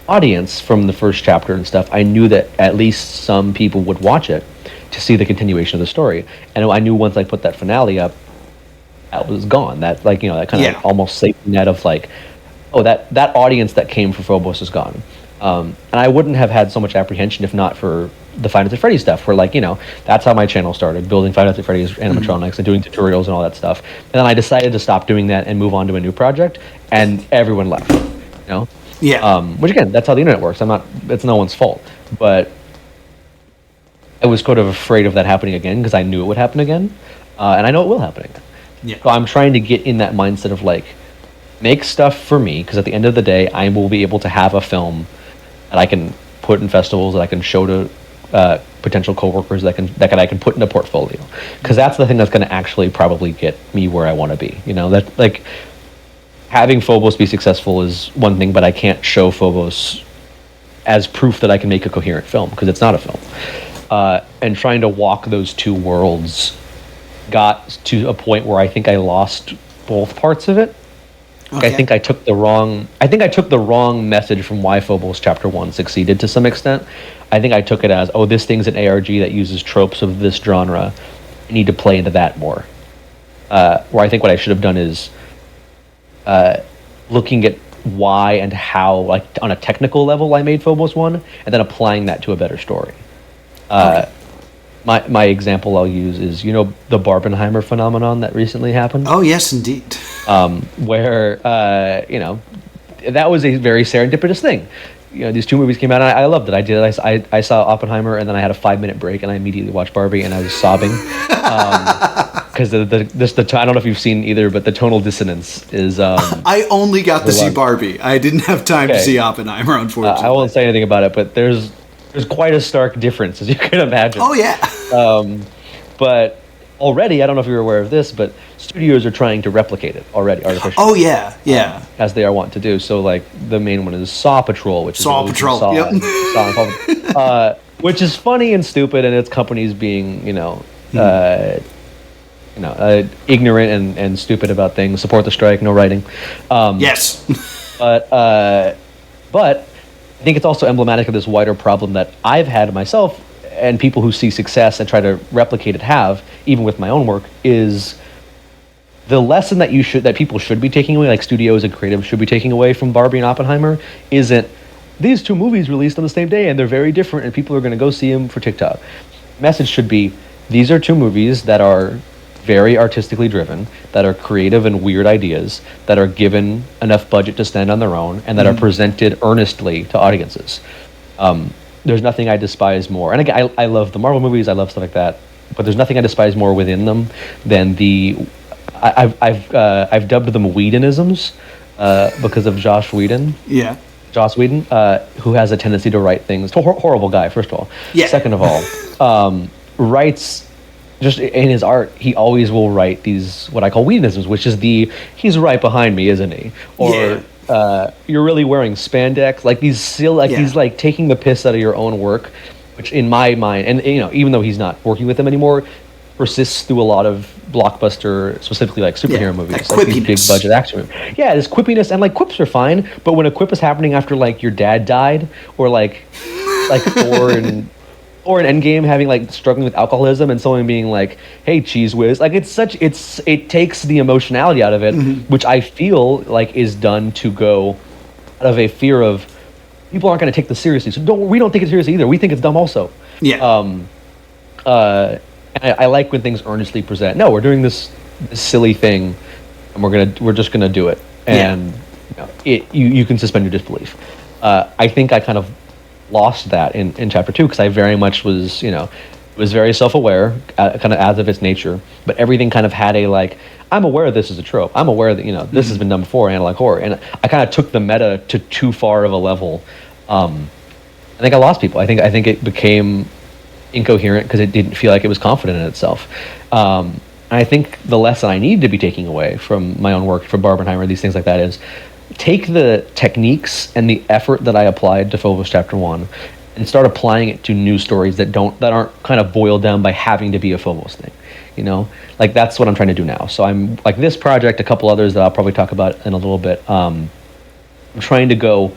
audience from the first chapter and stuff, I knew that at least some people would watch it to see the continuation of the story. And I knew once I put that finale up, that was gone. That that kind of almost safety net of that audience that came for Phobos is gone. And I wouldn't have had so much apprehension if not for the Five Nights at Freddy's stuff, where that's how my channel started, building Five Nights at Freddy's animatronics and doing tutorials and all that stuff. And then I decided to stop doing that and move on to a new project, and everyone left. Which again, that's how the internet works. It's no one's fault, but I was sort of afraid of that happening again because I knew it would happen again, and I know it will happen again. Yeah. So I'm trying to get in that mindset of make stuff for me, because at the end of the day, I will be able to have a film that I can put in festivals, that I can show to potential coworkers, that I can put in a portfolio, because that's the thing that's going to actually probably get me where I want to be. That having Phobos be successful is one thing, but I can't show Phobos as proof that I can make a coherent film, because it's not a film. And trying to walk those two worlds got to a point where I think I lost both parts of it. Okay. I think I took the wrong message from why Phobos Chapter 1 succeeded to some extent. I think I took it as, oh, this thing's an ARG that uses tropes of this genre. I need to play into that more. Where I think what I should have done is looking at why and how, like on a technical level, I made Phobos 1, and then applying that to a better story. My example I'll use is, the Barbenheimer phenomenon that recently happened. Oh, yes, indeed. Where, that was a very serendipitous thing. These two movies came out, and I loved it. I saw Oppenheimer, and then I had a 5-minute break, and I immediately watched Barbie, and I was sobbing. Because I don't know if you've seen either, but the tonal dissonance is... I only got to see Barbie. I didn't have time to see Oppenheimer, unfortunately. I won't say anything about it, but there's quite a stark difference, as you can imagine. Oh, yeah. But already, I don't know if you're aware of this, but studios are trying to replicate it already artificially. Oh, yeah. As they are wont to do. So, like, the main one is Saw Patrol, which is Saw Patrol, which is funny and stupid, and its companies being, ignorant and stupid about things. Support the strike, no writing. Yes. But I think it's also emblematic of this wider problem that I've had myself, and people who see success and try to replicate it have, even with my own work, is the lesson that people should be taking away, like studios and creatives should be taking away from Barbie and Oppenheimer, isn't these two movies released on the same day and they're very different and people are going to go see them for TikTok. The message should be, these are two movies that are very artistically driven, that are creative and weird ideas, that are given enough budget to stand on their own, and that are presented earnestly to audiences. There's nothing I despise more. And again, I love the Marvel movies, I love stuff like that, but there's nothing I despise more within them than I've dubbed them Whedonisms because of Joss Whedon. Yeah. Joss Whedon, who has a tendency to write things. Horrible guy, first of all. Yeah. Second of all, writes... Just in his art, he always will write these, what I call Whedonisms, which is he's right behind me, isn't he? Or, you're really wearing spandex. Like, he's like taking the piss out of your own work, which in my mind, and even though he's not working with them anymore, persists through a lot of blockbuster, specifically like superhero movies, like these big budget action movies. Yeah, there's quippiness, and like quips are fine, but when a quip is happening after like your dad died, or like Thor and... Or an Endgame having like struggling with alcoholism and someone being like, "Hey, cheese whiz!" Like it takes the emotionality out of it, which I feel like is done to go out of a fear of people aren't going to take this seriously. So we don't take it seriously either. We think it's dumb also. Yeah. And I like when things earnestly present. No, we're doing this silly thing, and we're just gonna do it, and you can suspend your disbelief. I think I kind of lost that in chapter 2 because I very much was very self-aware, kind of as of its nature, but everything kind of had a like, I'm aware this is a trope, I'm aware that this has been done before in analog horror, and I kind of took the meta to too far of a level. I think I lost people. I think it became incoherent because it didn't feel like it was confident in itself. And I think the lesson I need to be taking away from my own work, from Barbenheimer, these things like that, is take the techniques and the effort that I applied to Phobos Chapter 1 and start applying it to new stories that aren't kind of boiled down by having to be a Phobos thing. Like that's what I'm trying to do now. So I'm like this project, a couple others that I'll probably talk about in a little bit. I'm trying to go,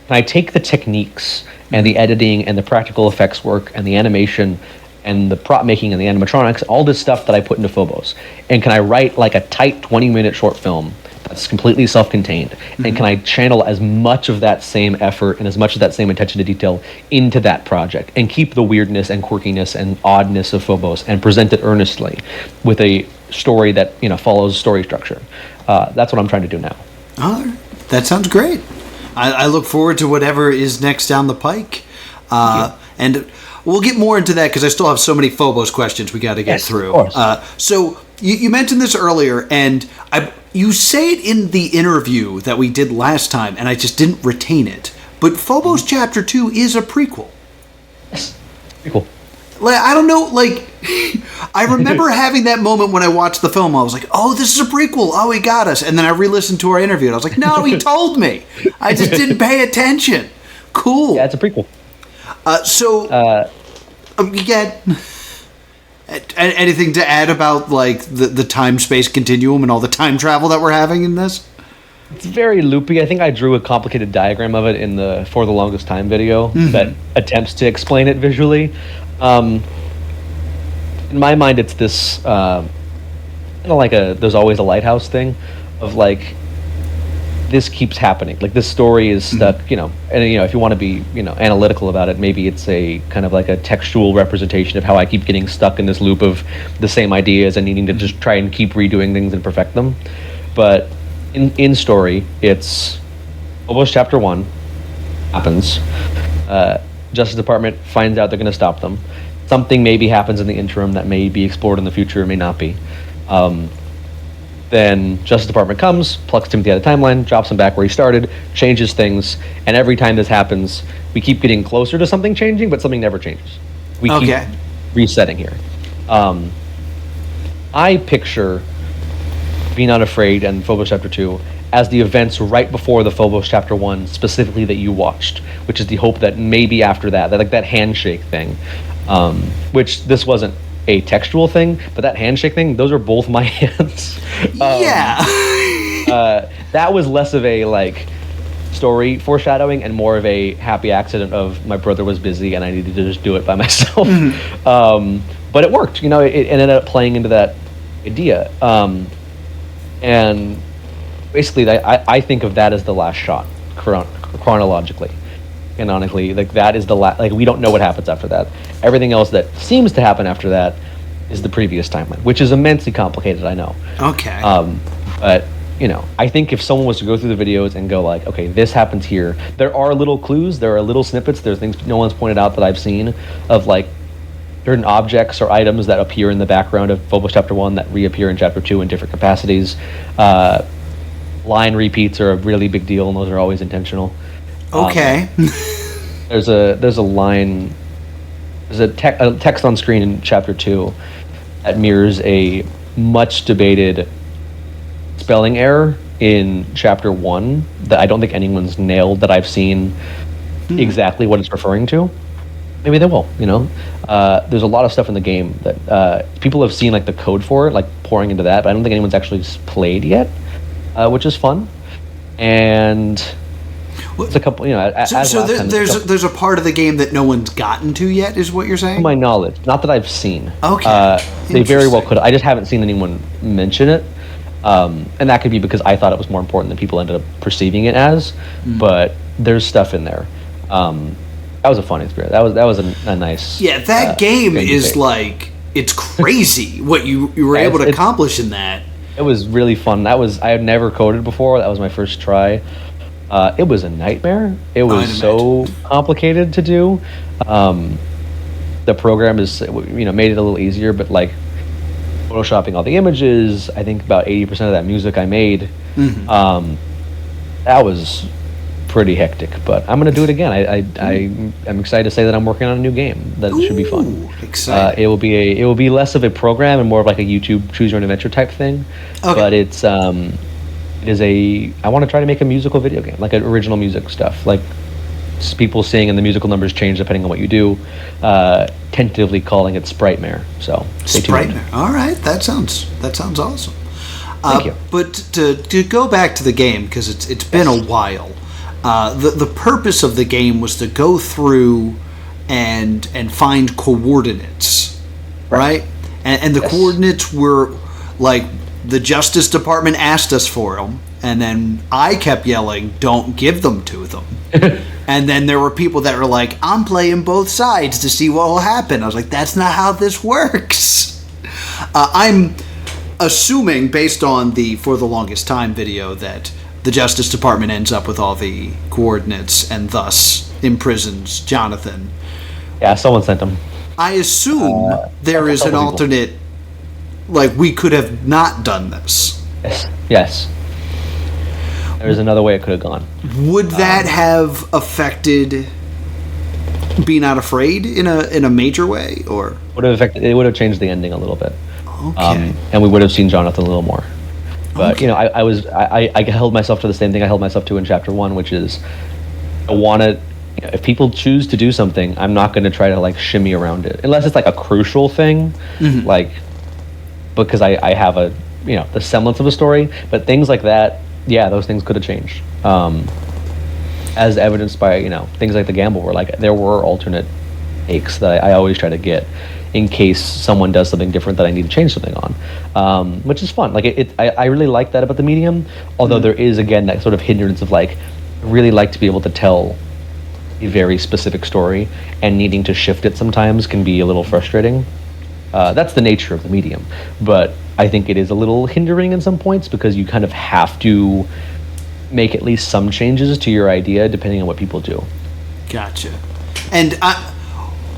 can I take the techniques and the editing and the practical effects work and the animation and the prop making and the animatronics, all this stuff that I put into Phobos, and can I write like a tight 20-minute short film that's completely self-contained, and can I channel as much of that same effort and as much of that same attention to detail into that project and keep the weirdness and quirkiness and oddness of Phobos and present it earnestly with a story that follows story structure. That's what I'm trying to do now. Oh, that sounds great. I look forward to whatever is next down the pike. And we'll get more into that because I still have so many Phobos questions we got to get through. Of course. So you mentioned this earlier, and you say it in the interview that we did last time, and I just didn't retain it. But Phobos Chapter 2 is a prequel. Yes. Prequel. Like, I don't know, like, I remember having that moment when I watched the film. I was like, oh, this is a prequel. Oh, he got us. And then I re-listened to our interview, and I was like, no, he told me. I just didn't pay attention. Cool. Yeah, it's a prequel. You get... Anything to add about like the time space continuum and all the time travel that we're having in this? It's very loopy. I think I drew a complicated diagram of it in the For the Longest Time video that attempts to explain it visually. In my mind, it's this kind of like there's always a lighthouse thing of like, this keeps happening. Like, this story is stuck, and if you want to be, analytical about it, maybe it's a kind of like a textual representation of how I keep getting stuck in this loop of the same ideas and needing to just try and keep redoing things and perfect them. But in story, it's Phobos Chapter 1 happens. Justice Department finds out they're going to stop them. Something maybe happens in the interim that may be explored in the future, may not be. Then Justice Department comes, plucks Timothy out of the timeline, drops him back where he started, changes things, and every time this happens, we keep getting closer to something changing, but something never changes. We keep resetting here. I picture Be Not Afraid and Phobos Chapter 2 as the events right before the Phobos Chapter 1, specifically that you watched, which is the hope that maybe after that like that handshake thing, which this wasn't a textual thing, but that handshake thing, those are both my hands. That was less of a like story foreshadowing and more of a happy accident of my brother was busy and I needed to just do it by myself. But it worked, it ended up playing into that idea. And basically I think of that as the last shot chronologically. Canonically, like that is the like we don't know what happens after that. Everything else that seems to happen after that is the previous timeline, which is immensely complicated, I know. Okay. But I think if someone was to go through the videos and go like, okay, this happens here, there are little clues, there are little snippets, there's things no one's pointed out that I've seen of like certain objects or items that appear in the background of Phobos Chapter 1 that reappear in Chapter 2 in different capacities. Line repeats are a really big deal, and those are always intentional. Okay. There's a line, there's a text on screen in Chapter 2 that mirrors a much debated spelling error in Chapter 1 that I don't think anyone's nailed that I've seen exactly what it's referring to. Maybe they will, There's a lot of stuff in the game that people have seen like the code for it, like pouring into that, but I don't think anyone's actually played yet, which is fun. And it's a couple, so there's a part of the game that no one's gotten to yet, is what you're saying? To my knowledge, not that I've seen. Okay. They very well could. I just haven't seen anyone mention it, and that could be because I thought it was more important than people ended up perceiving it as. But there's stuff in there. That was a fun experience. That was a nice. Yeah, that game is like, it's crazy what you were able to accomplish in that. It was really fun. I had never coded before. That was my first try. It was a nightmare. It was so complicated to do. The program is, made it a little easier, but like photoshopping all the images, I think about 80% of that music I made, that was pretty hectic. But I'm going to do it again. I'm excited to say that I'm working on a new game that should be fun. Exciting. It will be less of a program and more of like a YouTube choose your own adventure type thing. Okay. But it's I want to try to make a musical video game, like original music stuff, like people sing and the musical numbers change depending on what you do. Tentatively calling it Sprite-mare. So Sprite-mare. All right, that sounds awesome. Thank you. But to go back to the game, because it's been a while. The purpose of the game was to go through and find coordinates, right? And the coordinates were like, the Justice Department asked us for them, and then I kept yelling, "Don't give them to them." And then there were people that were like, "I'm playing both sides to see what will happen." I was like, "That's not how this works." I'm assuming, based on the For the Longest Time video, that the Justice Department ends up with all the coordinates and thus imprisons Johnathan. Yeah, someone sent them. I assume there is an alternate, like, we could have not done this. Yes. There's another way it could have gone. Would that have affected Be Not Afraid in a major way, or it would have changed the ending a little bit. Okay. And we would have seen Johnathan a little more. But I held myself to the same thing I held myself to in Chapter 1, which is I wanted if people choose to do something, I'm not going to try to like shimmy around it unless it's like a crucial thing, like because I have a the semblance of a story. But things like that, yeah, those things could have changed, as evidenced by things like the gamble, where like there were alternate takes that I always try to get in case someone does something different that I need to change something on, which is fun. Like I really like that about the medium. Although there is again that sort of hindrance of like I really like to be able to tell a very specific story, and needing to shift it sometimes can be a little frustrating. That's the nature of the medium, but I think it is a little hindering in some points because you kind of have to make at least some changes to your idea depending on what people do. Gotcha. And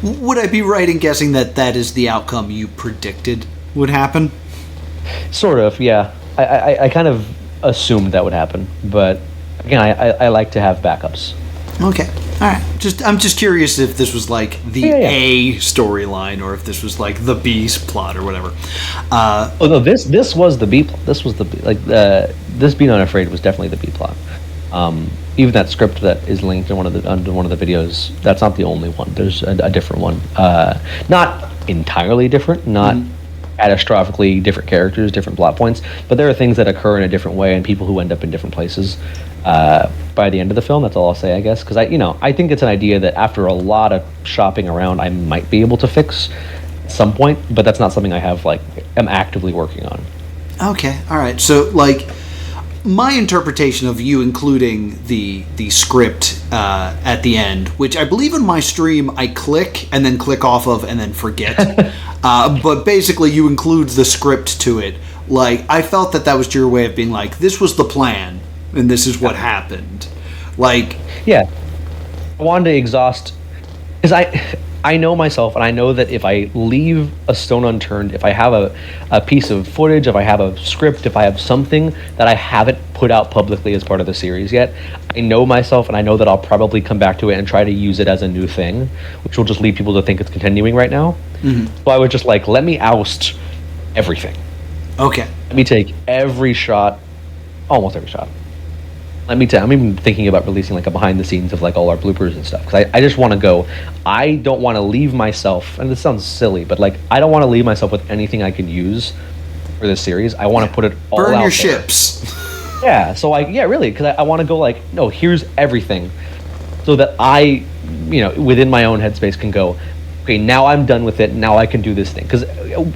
would I be right in guessing that that is the outcome you predicted would happen? Sort of, yeah. I kind of assumed that would happen, but again, I like to have backups. Okay. All right. I'm just curious if this was like the A storyline or if this was like the B plot or whatever. Oh no, this was the B plot. This was the this Be Not Afraid was definitely the B plot. Even that script that is linked in one of the videos, that's not the only one. There's a different one. Not entirely different, not catastrophically different characters, different plot points, but there are things that occur in a different way and people who end up in different places by the end of the film. That's all I'll say, I guess, because I think it's an idea that after a lot of shopping around I might be able to fix at some point, but that's not something I have am actively working on. Okay. All right. So my interpretation of you including the script at the end, which I believe in my stream I click and then click off of and then forget, but basically you include the script to it. Like, I felt that was your way of being like, this was the plan and this is what happened. Like, yeah, I wanted to exhaust because I know myself, and I know that if I leave a stone unturned, if I have a piece of footage, if I have a script, if I have something that I haven't put out publicly as part of the series yet, I know myself, and I know that I'll probably come back to it and try to use it as a new thing, which will just lead people to think it's continuing right now. So I would just let me oust everything. Okay. Let me take every shot, almost every shot. I'm even thinking about releasing a behind the scenes of all our bloopers and stuff, because I just want to go. I don't want to leave myself, and this sounds silly, but I don't want to leave myself with anything I can use for this series. I want to put it all burn out your there. ships. Yeah, so really, because I want to go no, here's everything, so that I, within my own headspace can go, okay, now I'm done with it. Now I can do this thing, because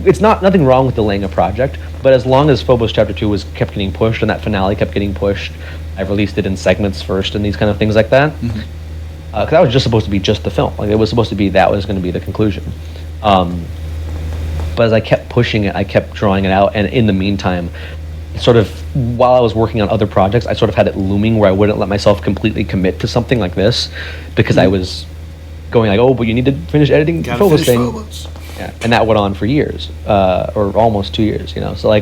it's nothing wrong with delaying a project, but as long as Phobos Chapter 2 kept getting pushed and that finale kept getting pushed, I've released it in segments first and these kind of things like that. Because that was just supposed to be just the film. It was supposed to be that was going to be the conclusion. But as I kept pushing it, I kept drawing it out, and in the meantime, sort of while I was working on other projects, I sort of had it looming where I wouldn't let myself completely commit to something like this because I was going oh, but you need to finish editing the Phobos thing. Phobos. Yeah, and that went on for years, or almost 2 years. So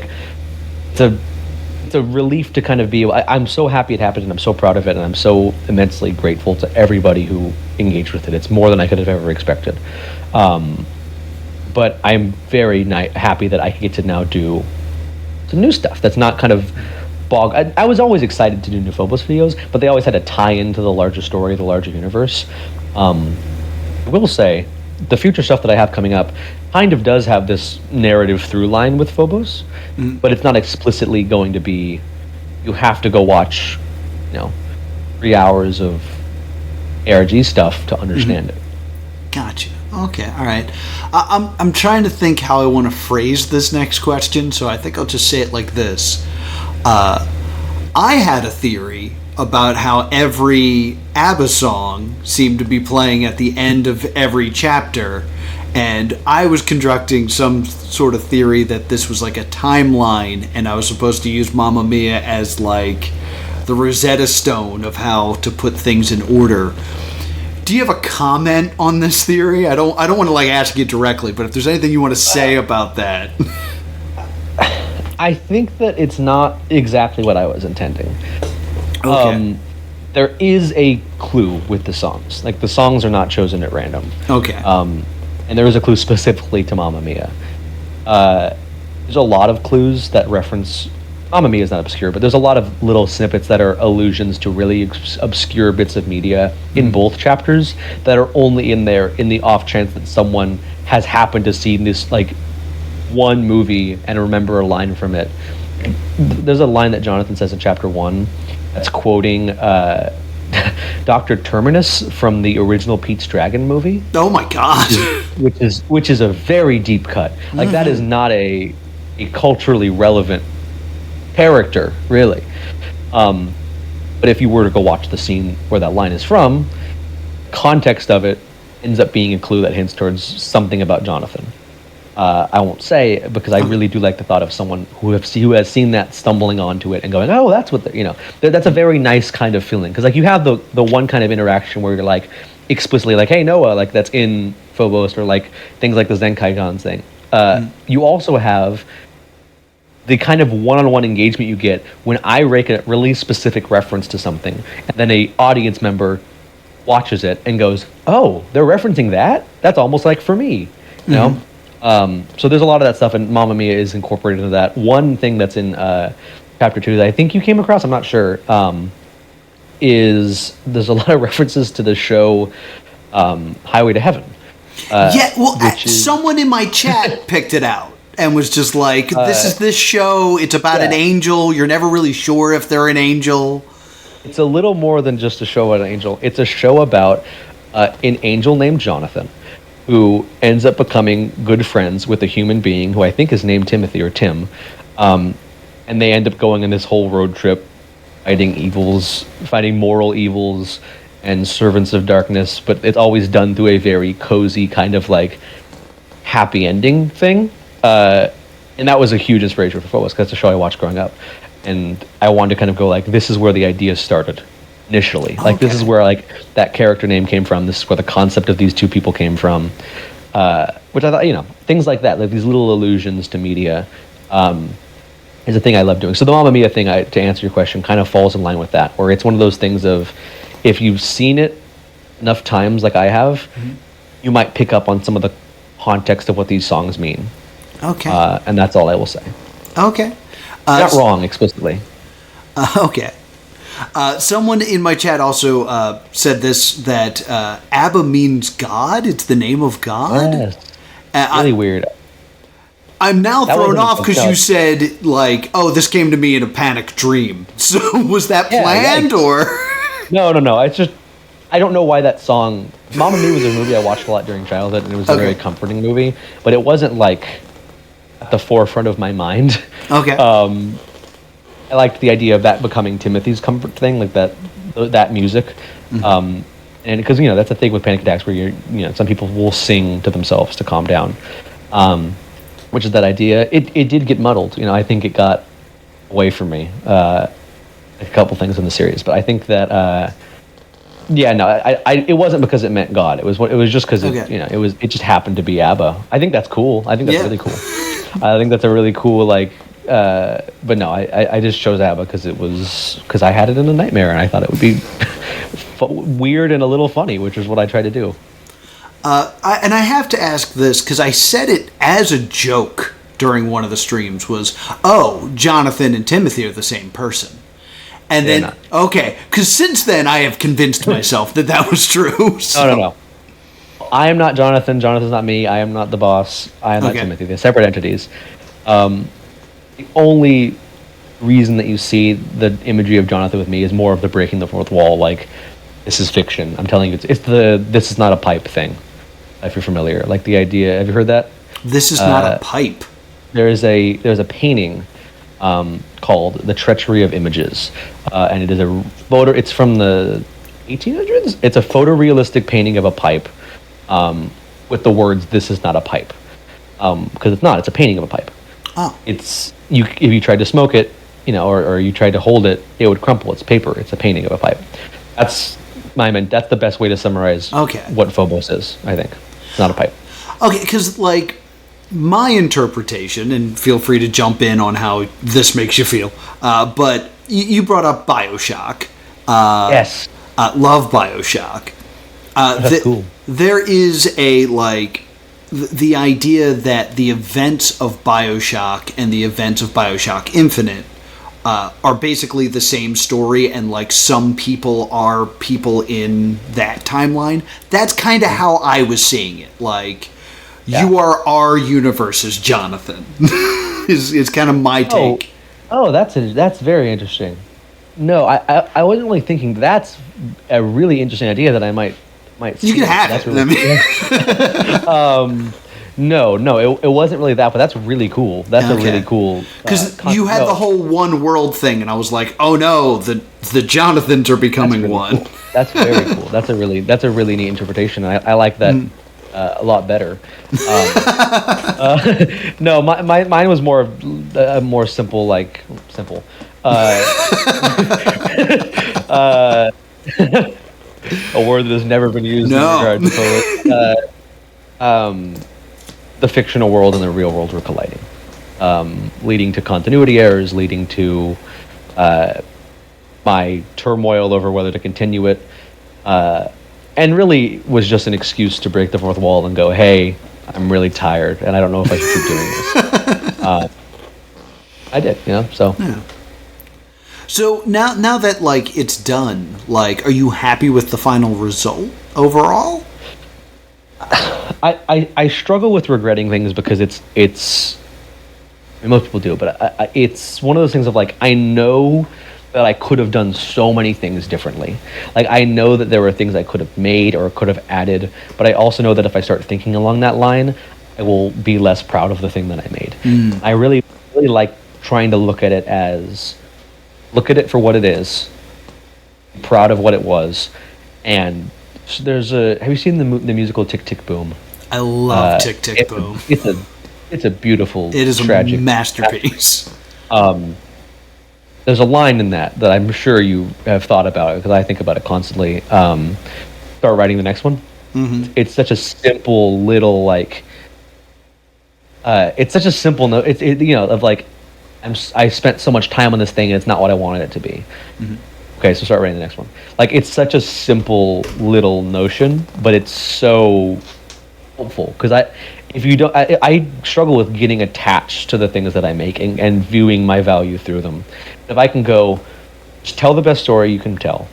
it's a relief to kind of be. I'm so happy it happened, and I'm so proud of it, and I'm so immensely grateful to everybody who engaged with it. It's more than I could have ever expected. But I'm very happy that I get to now do some new stuff that's not kind of I was always excited to do new Phobos videos, but they always had to tie into the larger story, the larger universe. I will say, the future stuff that I have coming up kind of does have this narrative through line with Phobos, but it's not explicitly going to be, you have to go watch, 3 hours of ARG stuff to understand it. Gotcha. Okay, all right. I'm trying to think how I want to phrase this next question, so I think I'll just say it like this. I had a theory about how every ABBA song seemed to be playing at the end of every chapter, and I was constructing some sort of theory that this was like a timeline, and I was supposed to use Mamma Mia as the Rosetta Stone of how to put things in order. Do you have a comment on this theory? I don't want to ask you directly, but if there's anything you want to say about that. I think that it's not exactly what I was intending. Okay. There is a clue with the songs. The songs are not chosen at random. Okay. And there is a clue specifically to Mamma Mia. There's a lot of clues that reference Mamma Mia is not obscure, but there's a lot of little snippets that are allusions to really obscure bits of media in both chapters that are only in there in the off chance that someone has happened to see this like one movie and remember a line from it. There's a line that Johnathan says in chapter 1 that's quoting Dr. Terminus from the original Pete's Dragon movie. Oh my god. which is a very deep cut. Like that is not a culturally relevant character, really. But if you were to go watch the scene where that line is from, context of it ends up being a clue that hints towards something about Johnathan. I won't say because I really do like the thought of someone who has seen that stumbling onto it and going, oh, that's what that's a very nice kind of feeling, because like you have the one kind of interaction where you're like explicitly like, hey Noah, like that's in Phobos, or like things like the Zenkaigon thing. You also have the kind of one-on-one engagement you get when I make a really specific reference to something, and then a audience member watches it and goes, oh, they're referencing that? That's almost like for me, you know? So there's a lot of that stuff, and Mamma Mia is incorporated into that. One thing that's in chapter 2 that I think you came across, I'm not sure, is there's a lot of references to the show Highway to Heaven. Someone in my chat picked it out and was just like, this is this show, it's about an angel, you're never really sure if they're an angel. It's a little more than just a show about an angel. It's a show about an angel named Johnathan, who ends up becoming good friends with a human being who I think is named Timothy or Tim. And they end up going on this whole road trip, fighting moral evils and servants of darkness, but it's always done through a very cozy kind of like happy ending thing. And that was a huge inspiration for Phobos, because it's a show I watched growing up. And I wanted to kind of go like, this is where the idea started initially. Like, this is where like that character name came from. This is where the concept of these two people came from. Which I thought, things like that, like these little allusions to media, is a thing I love doing. So the Mamma Mia thing, to answer your question, kind of falls in line with that, where it's one of those things of, if you've seen it enough times like I have, you might pick up on some of the context of what these songs mean. Okay. And that's all I will say. Okay. Not wrong explicitly. Okay. Someone in my chat also said this, that ABBA means God. It's the name of God. Yes. Really weird. I'm now thrown off because you said, like, oh, this came to me in a panic dream. So was that planned, or? No. It's just, I don't know why that song... Mamma Mia was a movie I watched a lot during childhood, and it was a very comforting movie, but it wasn't, like, at the forefront of my mind. Okay. I liked the idea of that becoming Timothy's comfort thing, like that music. And because, that's the thing with panic attacks where some people will sing to themselves to calm down. Which is that idea. It did get muddled. I think it got away from me. A couple things in the series, but I think that it wasn't because it meant God. It was just because it just happened to be ABBA. I think that's cool. I think that's really cool. I think that's a really cool but no, I just chose ABBA because I had it in a nightmare and I thought it would be weird and a little funny, which is what I try to do. And I have to ask this, because I said it as a joke during one of the streams, was, oh, Johnathan and Timothy are the same person. And then, because since then I have convinced myself that was true. So. No. I am not Johnathan. Johnathan's not me. I am not the boss. I am not Timothy. They're separate entities. The only reason that you see the imagery of Johnathan with me is more of the breaking the fourth wall, like, this is fiction. I'm telling you, it's the this is not a pipe thing, if you're familiar. Like the idea, have you heard that? This is not a pipe. There's a painting called The Treachery of Images, and it is a photo. It's from the 1800s. It's a photorealistic painting of a pipe with the words, "This is not a pipe," because it's not. It's a painting of a pipe. Oh. It's if you tried to smoke it, or you tried to hold it, it would crumple. It's paper. It's a painting of a pipe. That's the best way to summarize what Phobos is, I think. It's not a pipe. Okay, because, like, my interpretation, and feel free to jump in on how this makes you feel, but you brought up BioShock. Yes. Love BioShock. That's cool. There is the idea that the events of BioShock and the events of BioShock Infinite are basically the same story, and like some people are people in that timeline. That's kind of how I was seeing it. Like, you are our universe's Johnathan. is kind of my take. Oh, that's very interesting. No, I wasn't really thinking that's a really interesting idea that I might. You can have it. Really, No, it wasn't really that, but that's really cool. That's a really cool. Because you had the whole one world thing, and I was like, oh no, the Jonathans are becoming really one. Cool. That's very cool. That's a really neat interpretation. I like that a lot better. No, mine was more simple, like simple. A word that has never been used in regard to poets. The fictional world and the real world were colliding, leading to continuity errors, leading to my turmoil over whether to continue it, and really was just an excuse to break the fourth wall and go, hey, I'm really tired, and I don't know if I should keep doing this. I did, so... Yeah. So now that, like, it's done, like, are you happy with the final result overall? I struggle with regretting things because it's I mean, most people do, but it's one of those things of like, I know that I could have done so many things differently. Like, I know that there were things I could have made or could have added, but I also know that if I start thinking along that line, I will be less proud of the thing that I made. I really like trying to look at it for what it is, proud of what it was, and so have you seen the musical Tick Tick Boom? I love Tick Tick Boom. It's a beautiful, it is tragic a masterpiece. There's a line in that I'm sure you have thought about it, because I think about it constantly. Start writing the next one. Mm-hmm. It's such a simple little, like, it's such a simple note. Of like, I spent so much time on this thing and it's not what I wanted it to be. Mm-hmm. Okay, so start writing the next one. Like, it's such a simple little notion, but it's so helpful, because I struggle with getting attached to the things that I make and viewing my value through them. If I can go, just tell the best story you can tell,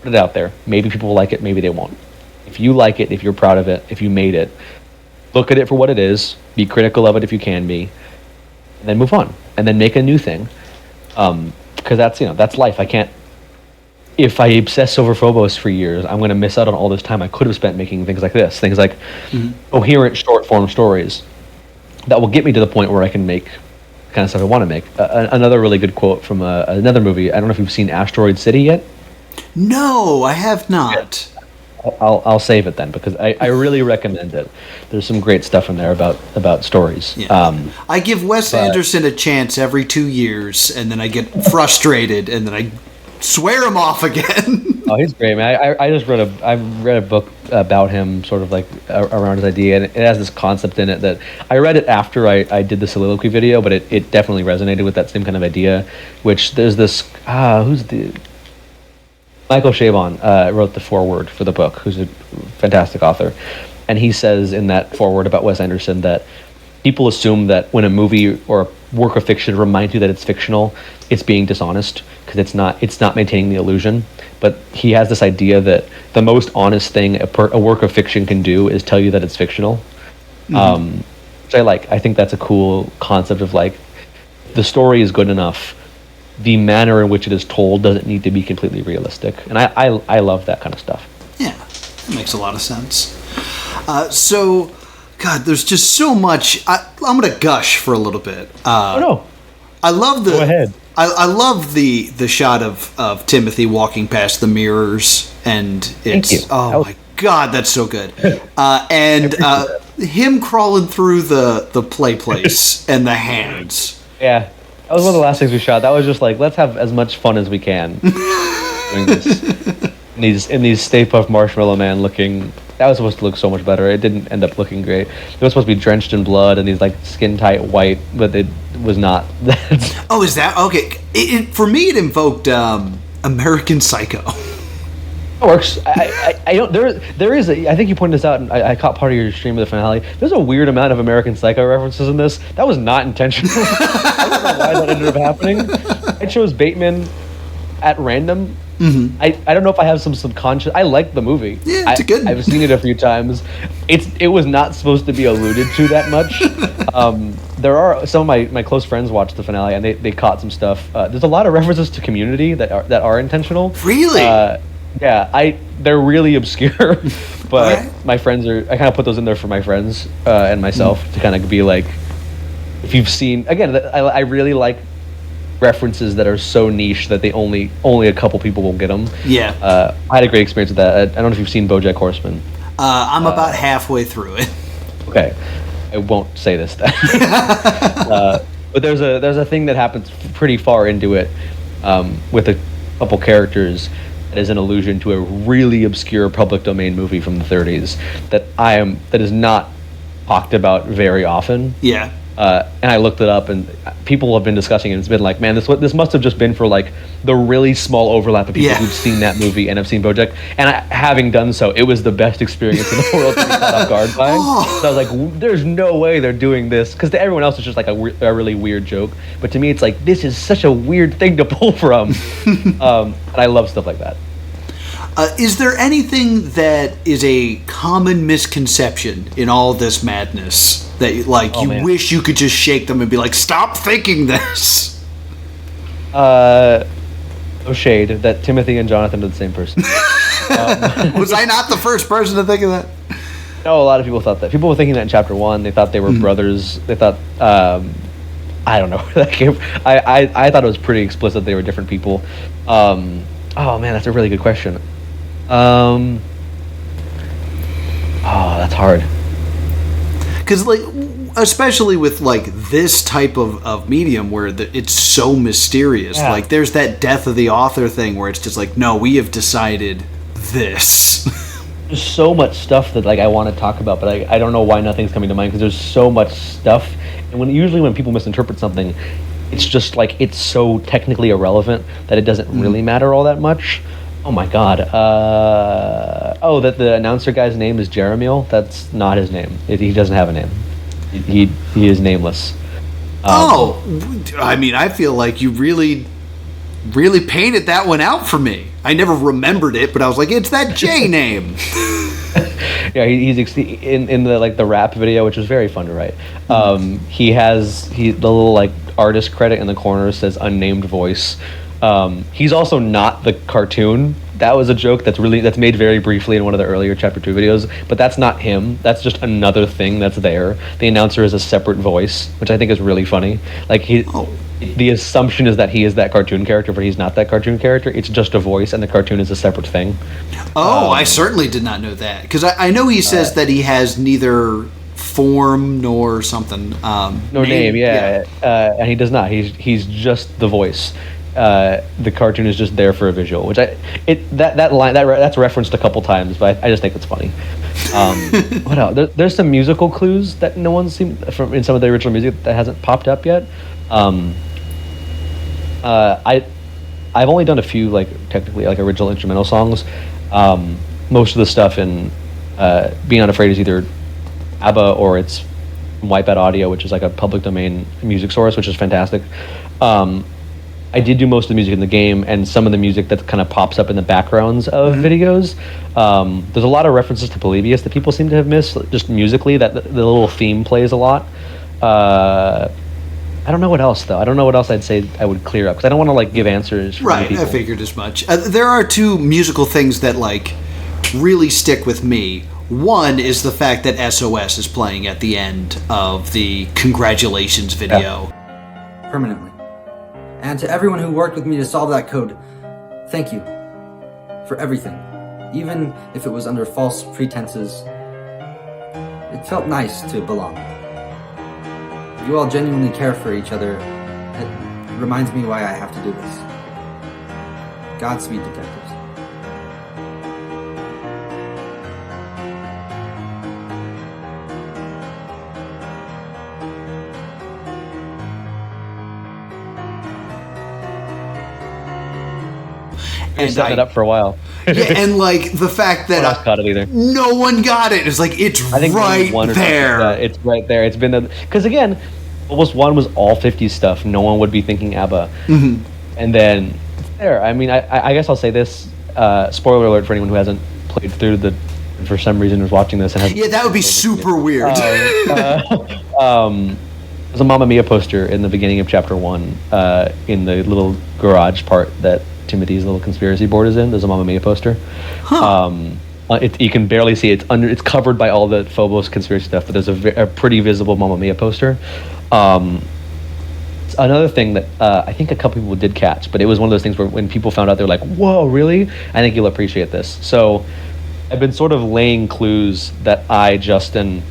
put it out there. Maybe people will like it, maybe they won't. If you like it, if you're proud of it, if you made it, look at it for what it is, be critical of it if you can be, and then move on, and then make a new thing. Because that's life. I can't. If I obsess over Phobos for years, I'm going to miss out on all this time I could have spent making things like this, things like coherent short form stories that will get me to the point where I can make the kind of stuff I want to make. Another really good quote from another movie. I don't know if you've seen Asteroid City yet. No, I have not. I'll save it then, because I really recommend it. There's some great stuff in there about stories. Yeah. I give Wes Anderson a chance every 2 years, and then I get frustrated, and then I swear him off again. Oh, he's great, man. I read a book about him, sort of like around his idea, and it has this concept in it that I read it after I did the soliloquy video, but it definitely resonated with that same kind of idea. Which there's this Michael Chabon wrote the foreword for the book, who's a fantastic author, and he says in that foreword about Wes Anderson that people assume that when a movie or a work of fiction reminds you that it's fictional, it's being dishonest, because it's not maintaining the illusion. But he has this idea that the most honest thing a work of fiction can do is tell you that it's fictional, which I like. I think that's a cool concept of, like, the story is good enough, the manner in which it is told doesn't need to be completely realistic, and I love that kind of stuff. Yeah, that makes a lot of sense. So, God, there's just so much. I'm gonna gush for a little bit. Oh no! I love the. Go ahead. I love the shot of Timothy walking past the mirrors, and it's my God, that's so good. And him crawling through the play place and the hands. Yeah. That was one of the last things we shot. That was just like, let's have as much fun as we can doing this. In these Stay Puft Marshmallow Man looking. That was supposed to look so much better. It didn't end up looking great. It was supposed to be drenched in blood and these, like, skin tight white, but it was not. Oh, is that okay? For me, it invoked American Psycho. works. I don't. There is. I think you pointed this out, and I caught part of your stream of the finale. There's a weird amount of American Psycho references in this. That was not intentional. I don't know why that ended up happening. I chose Bateman at random. Mm-hmm. I don't know if I have some subconscious. I like the movie. Yeah, it's good. I've seen it a few times. It was not supposed to be alluded to that much. There are some of my close friends watched the finale and they caught some stuff. There's a lot of references to Community that are intentional. Really? Yeah, they're really obscure, but right. My friends are. I kind of put those in there for my friends and myself to kind of be like, if you've seen. Again, I really like references that are so niche that they only a couple people will get them. Yeah. I had a great experience with that. I don't know if you've seen BoJack Horseman. I'm about halfway through it. Okay, I won't say this then. But there's a thing that happens pretty far into it with a couple characters that is an allusion to a really obscure public domain movie from the 30s that is not talked about very often. Yeah. And I looked it up, and people have been discussing it. It's been like, man, this must have just been for like the really small overlap of people who've seen that movie and have seen BoJack. And having done so, it was the best experience in the world to be caught off guard by. So I was like, there's no way they're doing this, because to everyone else it's just like a really weird joke. But to me, it's like, this is such a weird thing to pull from. And I love stuff like that. Is there anything that is a common misconception in all this madness that you wish you could just shake them and be like, stop thinking this? No shade that Timothy and Johnathan are the same person. Was I not the first person to think of that? No, a lot of people thought that. People were thinking that in chapter 1. They thought they were brothers. They thought I don't know where that came from. I thought it was pretty explicit they were different people. Oh man, that's a really good question. Oh, that's hard. Because, especially with, this type of medium where it's so mysterious. Yeah. There's that death of the author thing where it's just like, no, we have decided this. There's so much stuff that, I want to talk about, but I don't know why nothing's coming to mind, because there's so much stuff. And usually when people misinterpret something, it's just, it's so technically irrelevant that it doesn't really matter all that much. Oh my god. That the announcer guy's name is Jeremiel? That's not his name. He doesn't have a name. He is nameless. I feel like you really, really painted that one out for me. I never remembered it, but I was like, it's that J name. Yeah, he's in the rap video, which was very fun to write. The little artist credit in the corner says unnamed voice. He's also not the cartoon. That was a joke that's made very briefly in one of the earlier chapter 2 videos, but that's not him. That's just another thing that's there. The announcer is a separate voice, which I think is really funny. The assumption is that he is that cartoon character, but he's not that cartoon character. It's just a voice, and the cartoon is a separate thing. I certainly did not know that, because I know he says that he has neither form nor something. Nor name, yeah. And he does not. He's just the voice. The cartoon is just there for a visual, which that's referenced a couple times, but I just think it's funny. What else? There's some musical clues that no one's seen in some of the original music that hasn't popped up yet. I've only done a few technically original instrumental songs. Most of the stuff in Be Not Afraid is either ABBA or it's Wipeout Audio, which is a public domain music source, which is fantastic. I did do most of the music in the game, and some of the music that kind of pops up in the backgrounds of videos. There's a lot of references to Polybius that people seem to have missed, just musically, that the little theme plays a lot. I don't know what else, though. I don't know what else I'd say I would clear up, because I don't want to give answers for right, people. I figured as much. There are two musical things that really stick with me. One is the fact that SOS is playing at the end of the congratulations video. Permanently. And to everyone who worked with me to solve that code, thank you for everything. Even if it was under false pretenses, it felt nice to belong. You all genuinely care for each other. It reminds me why I have to do this. Godspeed, detectives. I set it up for a while. Yeah, and like the fact that No one else got it either. no one got it. It's like it's I think right one or there. something. Yeah, it's right there. It's been because again, almost one was all 50s stuff. No one would be thinking ABBA, and then it's there. I mean, I guess I'll say this. Spoiler alert for anyone who hasn't played through for some reason is watching this and has. Yeah, that would be super weird. There's a Mamma Mia poster in the beginning of chapter 1 in the little garage part that Timothy's little conspiracy board is in. There's a Mamma Mia poster. You can barely see it. It's covered by all the Phobos conspiracy stuff, but there's a pretty visible Mamma Mia poster. Another thing that I think a couple people did catch, but it was one of those things where when people found out, they were like, whoa, really? I think you'll appreciate this. So I've been sort of laying clues that I, Justin,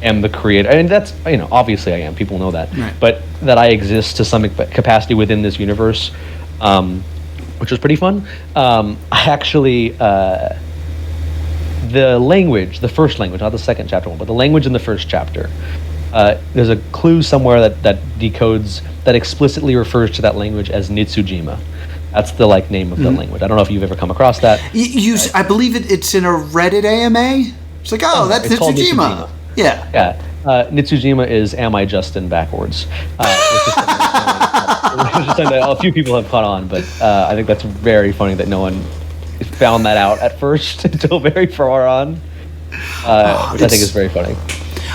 am the creator. I mean, that's, obviously I am. People know that. Right. But that I exist to some capacity within this universe, which was pretty fun. I actually, the first language, not the second chapter one, but the language in the first chapter, there's a clue somewhere that decodes, that explicitly refers to that language as Nitsujima. That's the name of the language. I don't know if you've ever come across that. I believe it's in a Reddit AMA. It's like, that's it's called Nitsujima. Yeah. Yeah. Nitsujima is "Am I Justin" backwards. A few people have caught on, but I think that's very funny that no one found that out at first until very far on, which I think is very funny.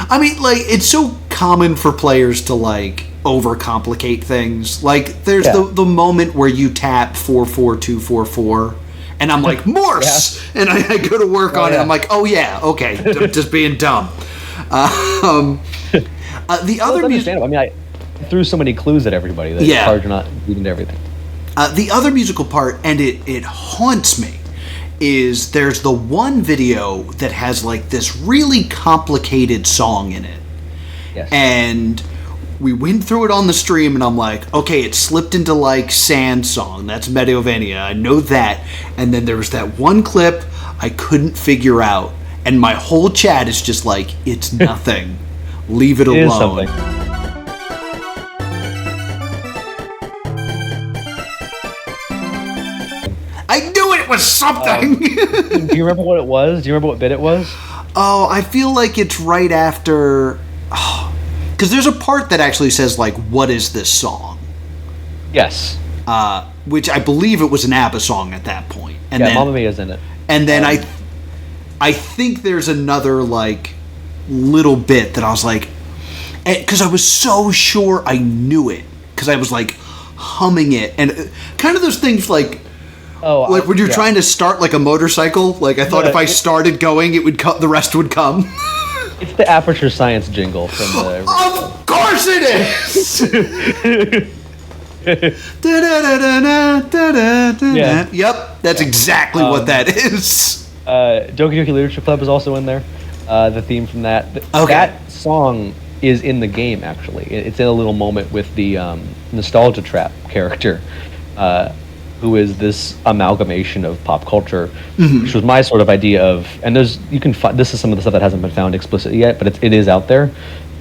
I mean, it's so common for players to overcomplicate things. There's the moment where you tap 44244. And I'm like, Morse! Yeah. And I go to work on it. I'm like, oh yeah, okay, just being dumb. The other music. I mean, I threw so many clues at everybody that it's hard to not read into everything. The other musical part, and it haunts me, is there's the one video that has this really complicated song in it. Yes. And we went through it on the stream, and I'm like, okay, it slipped into Sand Song. That's Medeovania. I know that. And then there was that one clip I couldn't figure out. And my whole chat is just it's nothing. Leave it alone. Is something. I knew it was something! Do you remember what it was? Do you remember what bit it was? Oh, I feel like it's right after... Because there's a part that actually says, what is this song? Yes. Which I believe it was an ABBA song at that point. And then, Mamma Mia's in it. And then I think there's another, little bit that I was because I was so sure I knew it. Because I was, humming it. And kind of those things, when you're trying to start, a motorcycle. I thought if I started going, the rest would come. It's the Aperture Science jingle from the... Of course it is! Yeah. Yep, that's exactly what that is. Doki Doki Literature Club is also in there. The theme from that. Okay. That song is in the game, actually. It's in a little moment with the Nostalgia Trap character, who is this amalgamation of pop culture, which was my sort of idea of, and this is some of the stuff that hasn't been found explicitly yet, but it is out there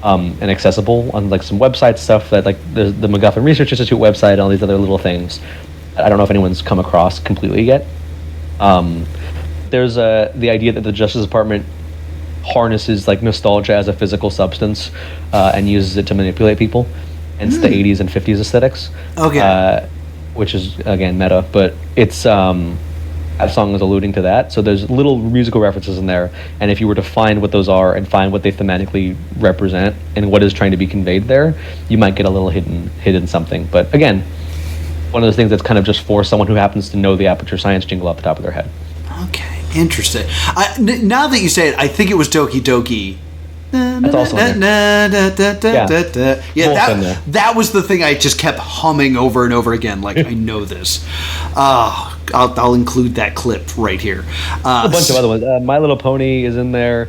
and accessible on some website stuff that the MacGuffin Research Institute website and all these other little things. I don't know if anyone's come across completely yet. There's the idea that the Justice Department harnesses nostalgia as a physical substance and uses it to manipulate people, and it's the 80s and 50s aesthetics. Okay. Which is, again, meta, but it's, that song is alluding to that. So there's little musical references in there, and if you were to find what those are and find what they thematically represent and what is trying to be conveyed there, you might get a little hidden something. But again, one of those things that's kind of just for someone who happens to know the Aperture Science jingle off the top of their head. Okay, interesting. Now that you say it, I think it was Doki Doki. That's also in there. That was the thing I just kept humming over and over again. I know this. I'll include that clip right here. A bunch of other ones. My Little Pony is in there.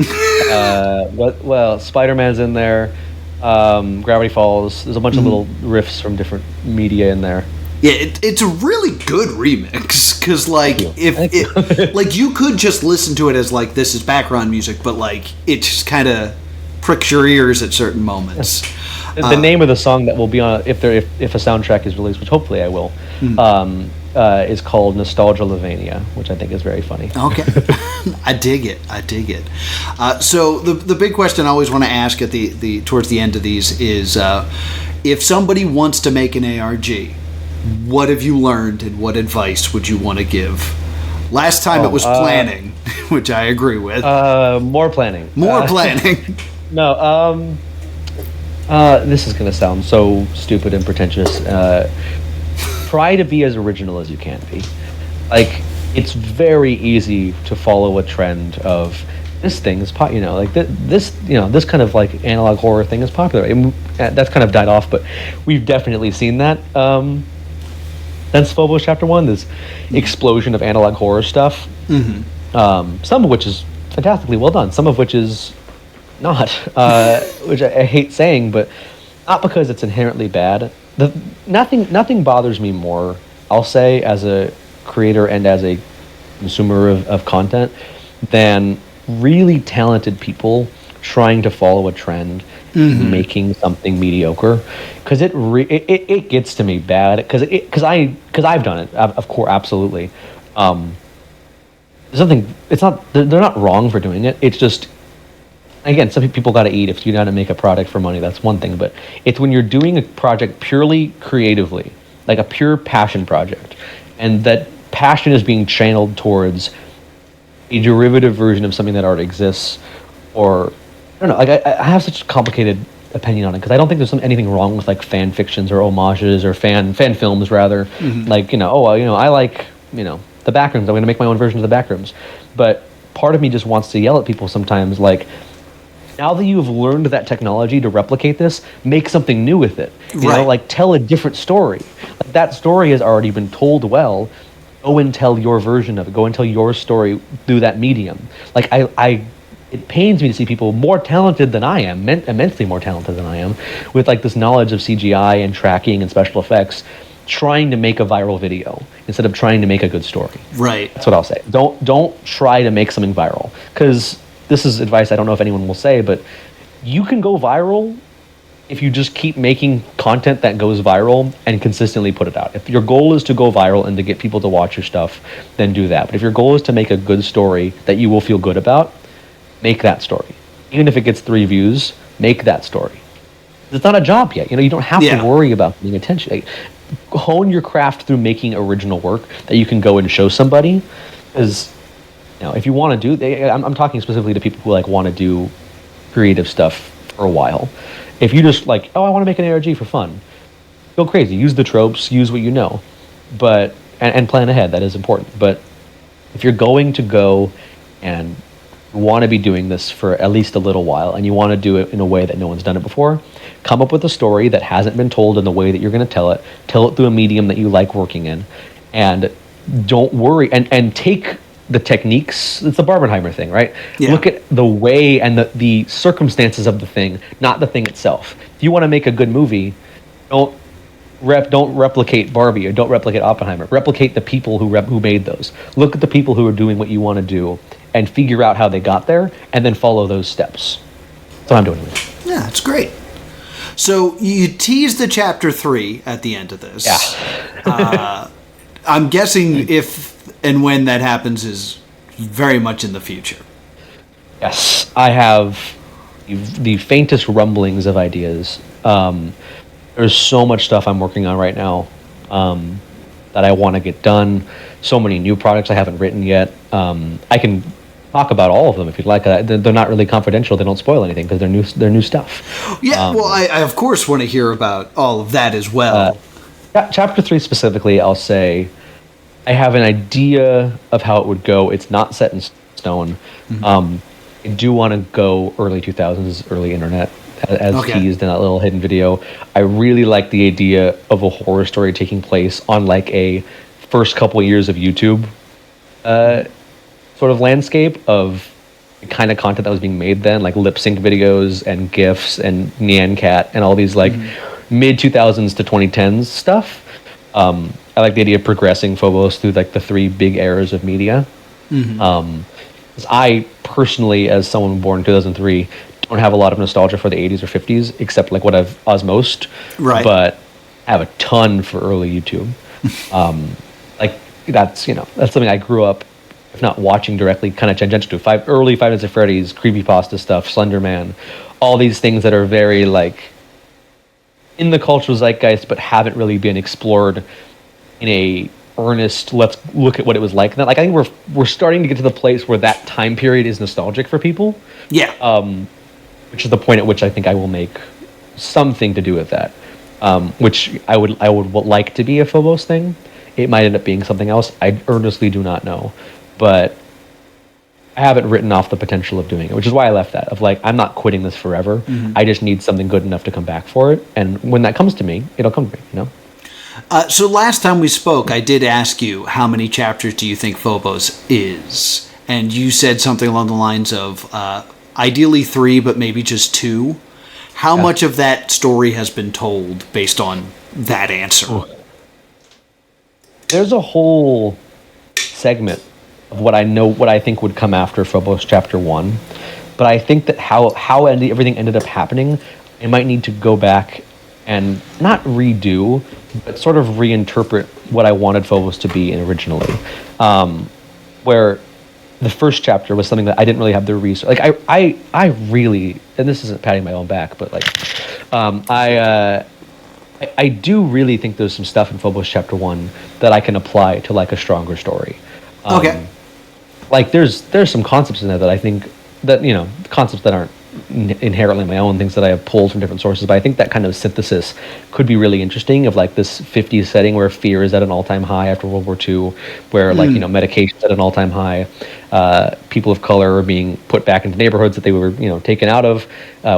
Spider-Man's in there. Gravity Falls. There's a bunch of little riffs from different media in there. Yeah, it's a really good remix because you could just listen to it as this is background music, but it just kind of pricks your ears at certain moments. The name of the song that will be on if a soundtrack is released, which hopefully I will, is called Nostalgia Lavania, which I think is very funny. Okay. I dig it. So the big question I always want to ask at the towards the end of these is, if somebody wants to make an ARG, what have you learned and what advice would you want to give? Last time it was planning, which I agree with. More planning. Planning. No, this is going to sound so stupid and pretentious. Try to be as original as you can be. Like, it's very easy to follow a trend of this thing is this kind of like analog horror thing is popular. That's kind of died off, but we've definitely seen that since Phobos Chapter 1, this explosion of analog horror stuff. Mm-hmm. Some of which is fantastically well done, some of which is not, which I hate saying, but not because it's inherently bad. Nothing bothers me more, I'll say, as a creator and as a consumer of content, than really talented people trying to follow a trend, making something mediocre, because it gets to me bad, because I've done it, of course, absolutely. It's not, they're not wrong for doing it. It's just, again, some people got to eat. If you got to make a product for money, that's one thing. But it's when you're doing a project purely creatively, like a pure passion project, and that passion is being channeled towards a derivative version of something that already exists, or I don't know. Like I have such a complicated opinion on it, because I don't think there's anything wrong with like fan fictions or homages or fan films rather. Mm-hmm. Like I like the Backrooms. I'm going to make my own version of the Backrooms, but part of me just wants to yell at people sometimes, like, now that you have learned that technology to replicate this, make something new with it. You know, like, tell a different story. Like, that story has already been told well. Go and tell your version of it. Go and tell your story through that medium. Like, it pains me to see people more talented than I am, immensely more talented than I am, with like this knowledge of CGI and tracking and special effects, trying to make a viral video instead of trying to make a good story. Right. That's what I'll say. Don't try to make something viral, because this is advice I don't know if anyone will say, but you can go viral if you just keep making content that goes viral and consistently put it out. If your goal is to go viral and to get people to watch your stuff, then do that. But if your goal is to make a good story that you will feel good about, make that story. Even if it gets 3 views, make that story. It's not a job yet. You don't have to worry about getting attention. Like, hone your craft through making original work that you can go and show somebody. Because if you want to do, I'm talking specifically to people who like want to do creative stuff for a while. If you just like, I want to make an ARG for fun, go crazy. Use the tropes. Use what you know, but and plan ahead. That is important. But if you're going to go and want to be doing this for at least a little while, and you want to do it in a way that no one's done it before, come up with a story that hasn't been told in the way that you're going to tell it. Tell it through a medium that you like working in, and don't worry. And take the techniques. It's the Barbenheimer thing, right? Yeah. Look at the way and the circumstances of the thing, not the thing itself. If you want to make a good movie, don't replicate Barbie, or don't replicate Oppenheimer. Replicate the people who made those. Look at the people who are doing what you want to do, and figure out how they got there, and then follow those steps. That's what I'm doing. Yeah, it's great. So you teased the chapter 3 at the end of this. Yeah. I'm guessing if and when that happens is very much in the future. Yes, I have the faintest rumblings of ideas. There's so much stuff I'm working on right now that I want to get done. So many new projects I haven't written yet. I can talk about all of them if you'd like. They're not really confidential. They don't spoil anything because they're new stuff. Yeah, well, I of course want to hear about all of that as well. Chapter 3 specifically, I'll say I have an idea of how it would go. It's not set in stone. Mm-hmm. I do want to go early 2000s, early internet, as teased in that little hidden video. I really like the idea of a horror story taking place on like a first couple of years of YouTube sort of landscape of the kind of content that was being made then, like lip sync videos and GIFs and Nyan Cat and all these like mid 2000s to 2010s stuff. I like the idea of progressing Phobos through like the 3 big eras of media. Mm-hmm. I personally, as someone born in 2003, don't have a lot of nostalgia for the 80s or 50s, except like what I've osmosed. Right. But I have a ton for early YouTube. Like that's something I grew up, if not watching directly, kind of tangential to. Early Five Nights at Freddy's, creepypasta stuff, Slender Man, all these things that are very like in the cultural zeitgeist, but haven't really been explored in a earnest. Let's look at what it was like. Like, I think we're starting to get to the place where that time period is nostalgic for people. Yeah. Which is the point at which I think I will make something to do with that. Which I would like to be a Phobos thing. It might end up being something else. I earnestly do not know, but I haven't written off the potential of doing it, which is why I left that. Of like, I'm not quitting this forever. I just need something good enough to come back for it, and when that comes to me, it'll come to me. So last time we spoke, I did ask you how many chapters do you think Phobos is, and you said something along the lines of ideally 3, but maybe just 2. How much of that story has been told based on that answer? There's a whole segment of what I think would come after Phobos Chapter 1, but I think that how everything ended up happening, I might need to go back and not redo, but sort of reinterpret what I wanted Phobos to be originally. Where the first chapter was something that I didn't really have the research. Like, I really, and this isn't patting my own back, but like, I do really think there's some stuff in Phobos Chapter 1 that I can apply to like a stronger story. Okay. Like, there's some concepts in there that I think that, concepts that aren't inherently my own, things that I have pulled from different sources, but I think that kind of synthesis could be really interesting, of like this 50s setting where fear is at an all-time high after World War II, where like, medication's at an all-time high, people of color are being put back into neighborhoods that they were, taken out of,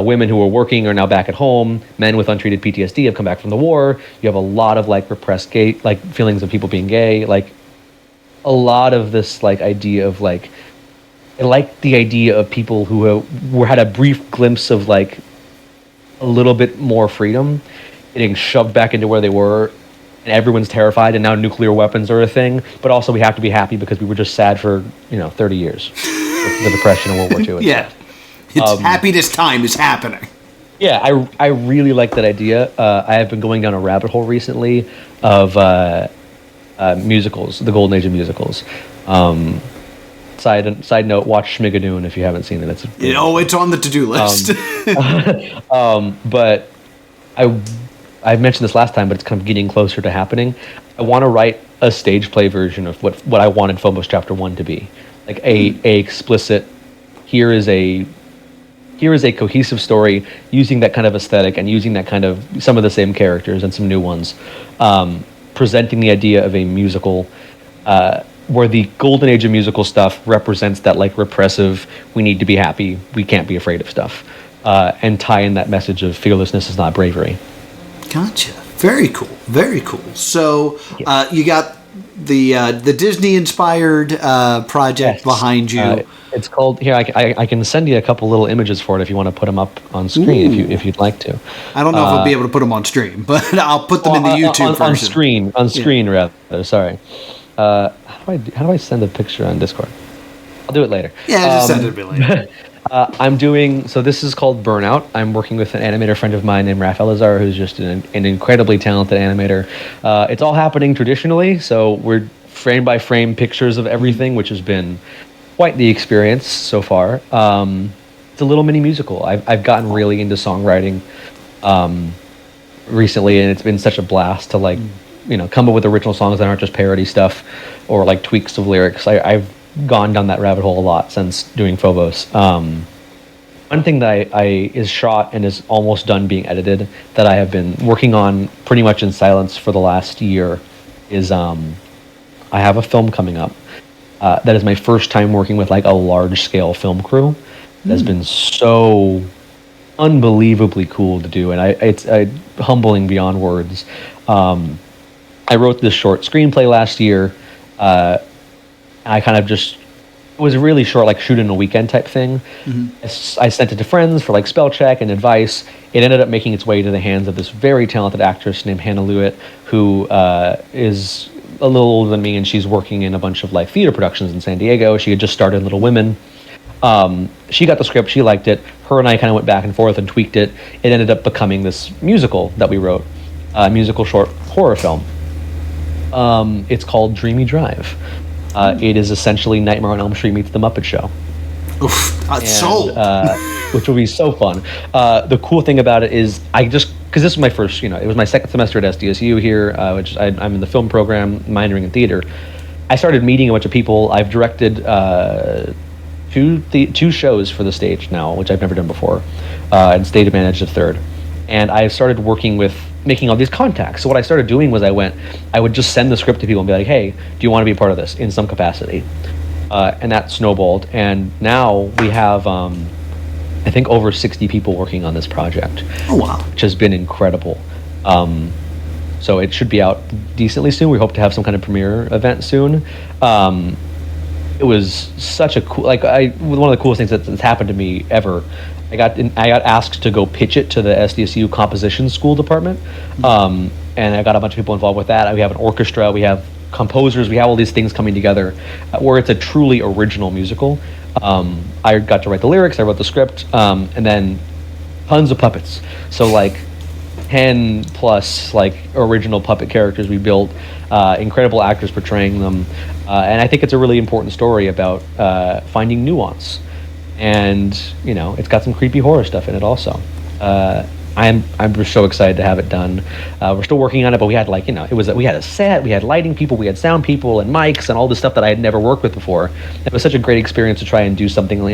women who were working are now back at home, men with untreated PTSD have come back from the war, you have a lot of like repressed gay, like feelings of people being gay, like a lot of this like idea of like, I like the idea of people who had a brief glimpse of like a little bit more freedom getting shoved back into where they were, and everyone's terrified, and now nuclear weapons are a thing, but also we have to be happy because we were just sad for 30 years with the Depression and World War II and Yeah. stuff. It's happiness time is happening. Yeah, I really like that idea. I have been going down a rabbit hole recently of musicals, the golden age of musicals. Side note, watch Schmigadoon if you haven't seen it. It's on the to-do list. But I mentioned this last time, but it's kind of getting closer to happening. I want to write a stage play version of what I wanted Phobos Chapter 1 to be. Like a explicit, here is a cohesive story using that kind of aesthetic and using that kind of some of the same characters and some new ones, presenting the idea of a musical where the golden age of musical stuff represents that like repressive, we need to be happy, we can't be afraid of stuff, and tie in that message of fearlessness is not bravery. Gotcha. Very cool. Very cool. So you got the Disney-inspired project behind you. It's called, here, I can send you a couple little images for it if you want to put them up on screen, if you'd like to. I don't know if I'll be able to put them on stream, but I'll put them in the YouTube version. On screen, rather. Sorry. How do I send a picture on Discord? I'll do it later. Yeah, just send it a bit later. So this is called Burnout. I'm working with an animator friend of mine named Raph Elazar, who's just an incredibly talented animator. It's all happening traditionally, so we're frame by frame pictures of everything, which has been quite the experience so far. It's a little mini musical. I've gotten really into songwriting recently, and it's been such a blast to come up with original songs that aren't just parody stuff or like tweaks of lyrics. I've gone down that rabbit hole a lot since doing Phobos. One thing that is shot and is almost done being edited that I have been working on pretty much in silence for the last year is I have a film coming up. That is my first time working with like a large scale film crew. It has been so unbelievably cool to do, and it's humbling beyond words. I wrote this short screenplay last year. I kind of just, it was really short, like shoot in a weekend type thing. I sent it to friends for like spell check and advice. It ended up making its way to the hands of this very talented actress named Hannah Lewitt, who is a little older than me, and she's working in a bunch of like theater productions in San Diego. She had just started Little Women. She got the script, she liked it. Her and I kind of went back and forth and tweaked it. It ended up becoming this musical that we wrote, a musical short horror film. It's called Dreamy Drive. It is essentially Nightmare on Elm Street meets The Muppet Show. Oof, sold. Which will be so fun. The cool thing about it is because this was my first, it was my second semester at SDSU here, which I'm in the film program, minoring in theater. I started meeting a bunch of people. I've directed two shows for the stage now, which I've never done before, and stage managed a third. And I started working with making all these contacts. So what I started doing was I would just send the script to people and be like, hey, do you want to be a part of this in some capacity? And that snowballed. And now we have, I think, over 60 people working on this project. Oh, wow. Which has been incredible. So it should be out decently soon. We hope to have some kind of premiere event soon. It was such a cool, one of the coolest things that's happened to me ever. I got asked to go pitch it to the SDSU composition school department, and I got a bunch of people involved with that. We have an orchestra, we have composers, we have all these things coming together, where it's a truly original musical. I got to write the lyrics, I wrote the script, and then tons of puppets. So 10 plus original puppet characters we built, incredible actors portraying them, and I think it's a really important story about finding nuance. And it's got some creepy horror stuff in it also. I'm just so excited to have it done. We're still working on it, but we had we had a set, we had lighting people, we had sound people and mics and all this stuff that I had never worked with before. It was such a great experience to try and do something a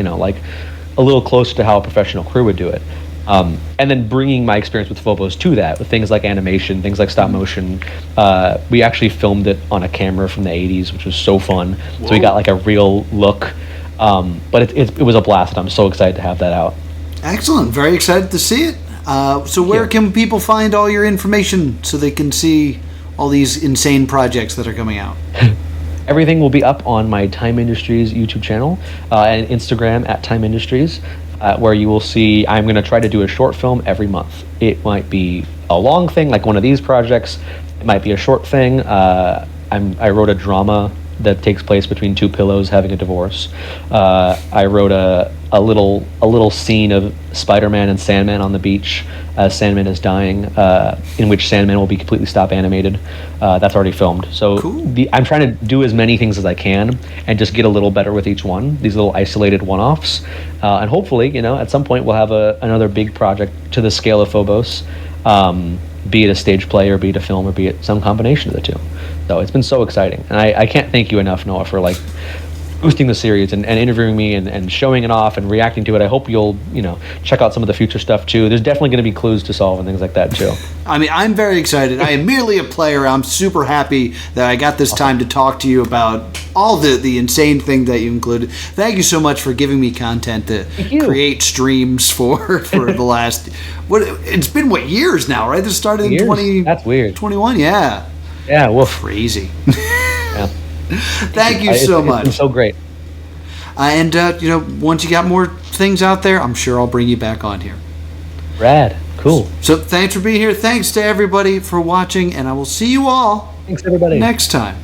little closer to how a professional crew would do it. And then bringing my experience with Phobos to that, with things like animation, things like stop motion. We actually filmed it on a camera from the 80s, which was so fun. Whoa. So we got a real look. But it was a blast. I'm so excited to have that out. Excellent. Very excited to see it. So where can people find all your information so they can see all these insane projects that are coming out? Everything will be up on my Time Industries YouTube channel and Instagram at Time Industries, where you will see I'm going to try to do a short film every month. It might be a long thing like one of these projects. It might be a short thing. I wrote a drama that takes place between two pillows having a divorce. I wrote a little scene of Spider-Man and Sandman on the beach as Sandman is dying, in which Sandman will be completely stop animated. That's already filmed. So cool. I'm trying to do as many things as I can and just get a little better with each one, these little isolated one-offs. And hopefully, at some point we'll have another big project to the scale of Phobos, be it a stage play or be it a film or be it some combination of the two. So it's been so exciting. And I can't thank you enough, Noah, for boosting the series and interviewing me and showing it off and reacting to it. I hope you'll, check out some of the future stuff too. There's definitely going to be clues to solve and things like that too. I mean, I'm very excited. I am merely a player. I'm super happy that I got this time to talk to you about all the insane thing that you included. Thank you so much for giving me content to create streams for the last, it's been years now, right? This started in 20. That's weird. 21, yeah. Yeah, well, crazy. Yeah. Thank you so much. It's been so great. And once you got more things out there, I'm sure I'll bring you back on here. Rad. Cool. So thanks for being here. Thanks to everybody for watching, and I will see you all Thanks, everybody. next time.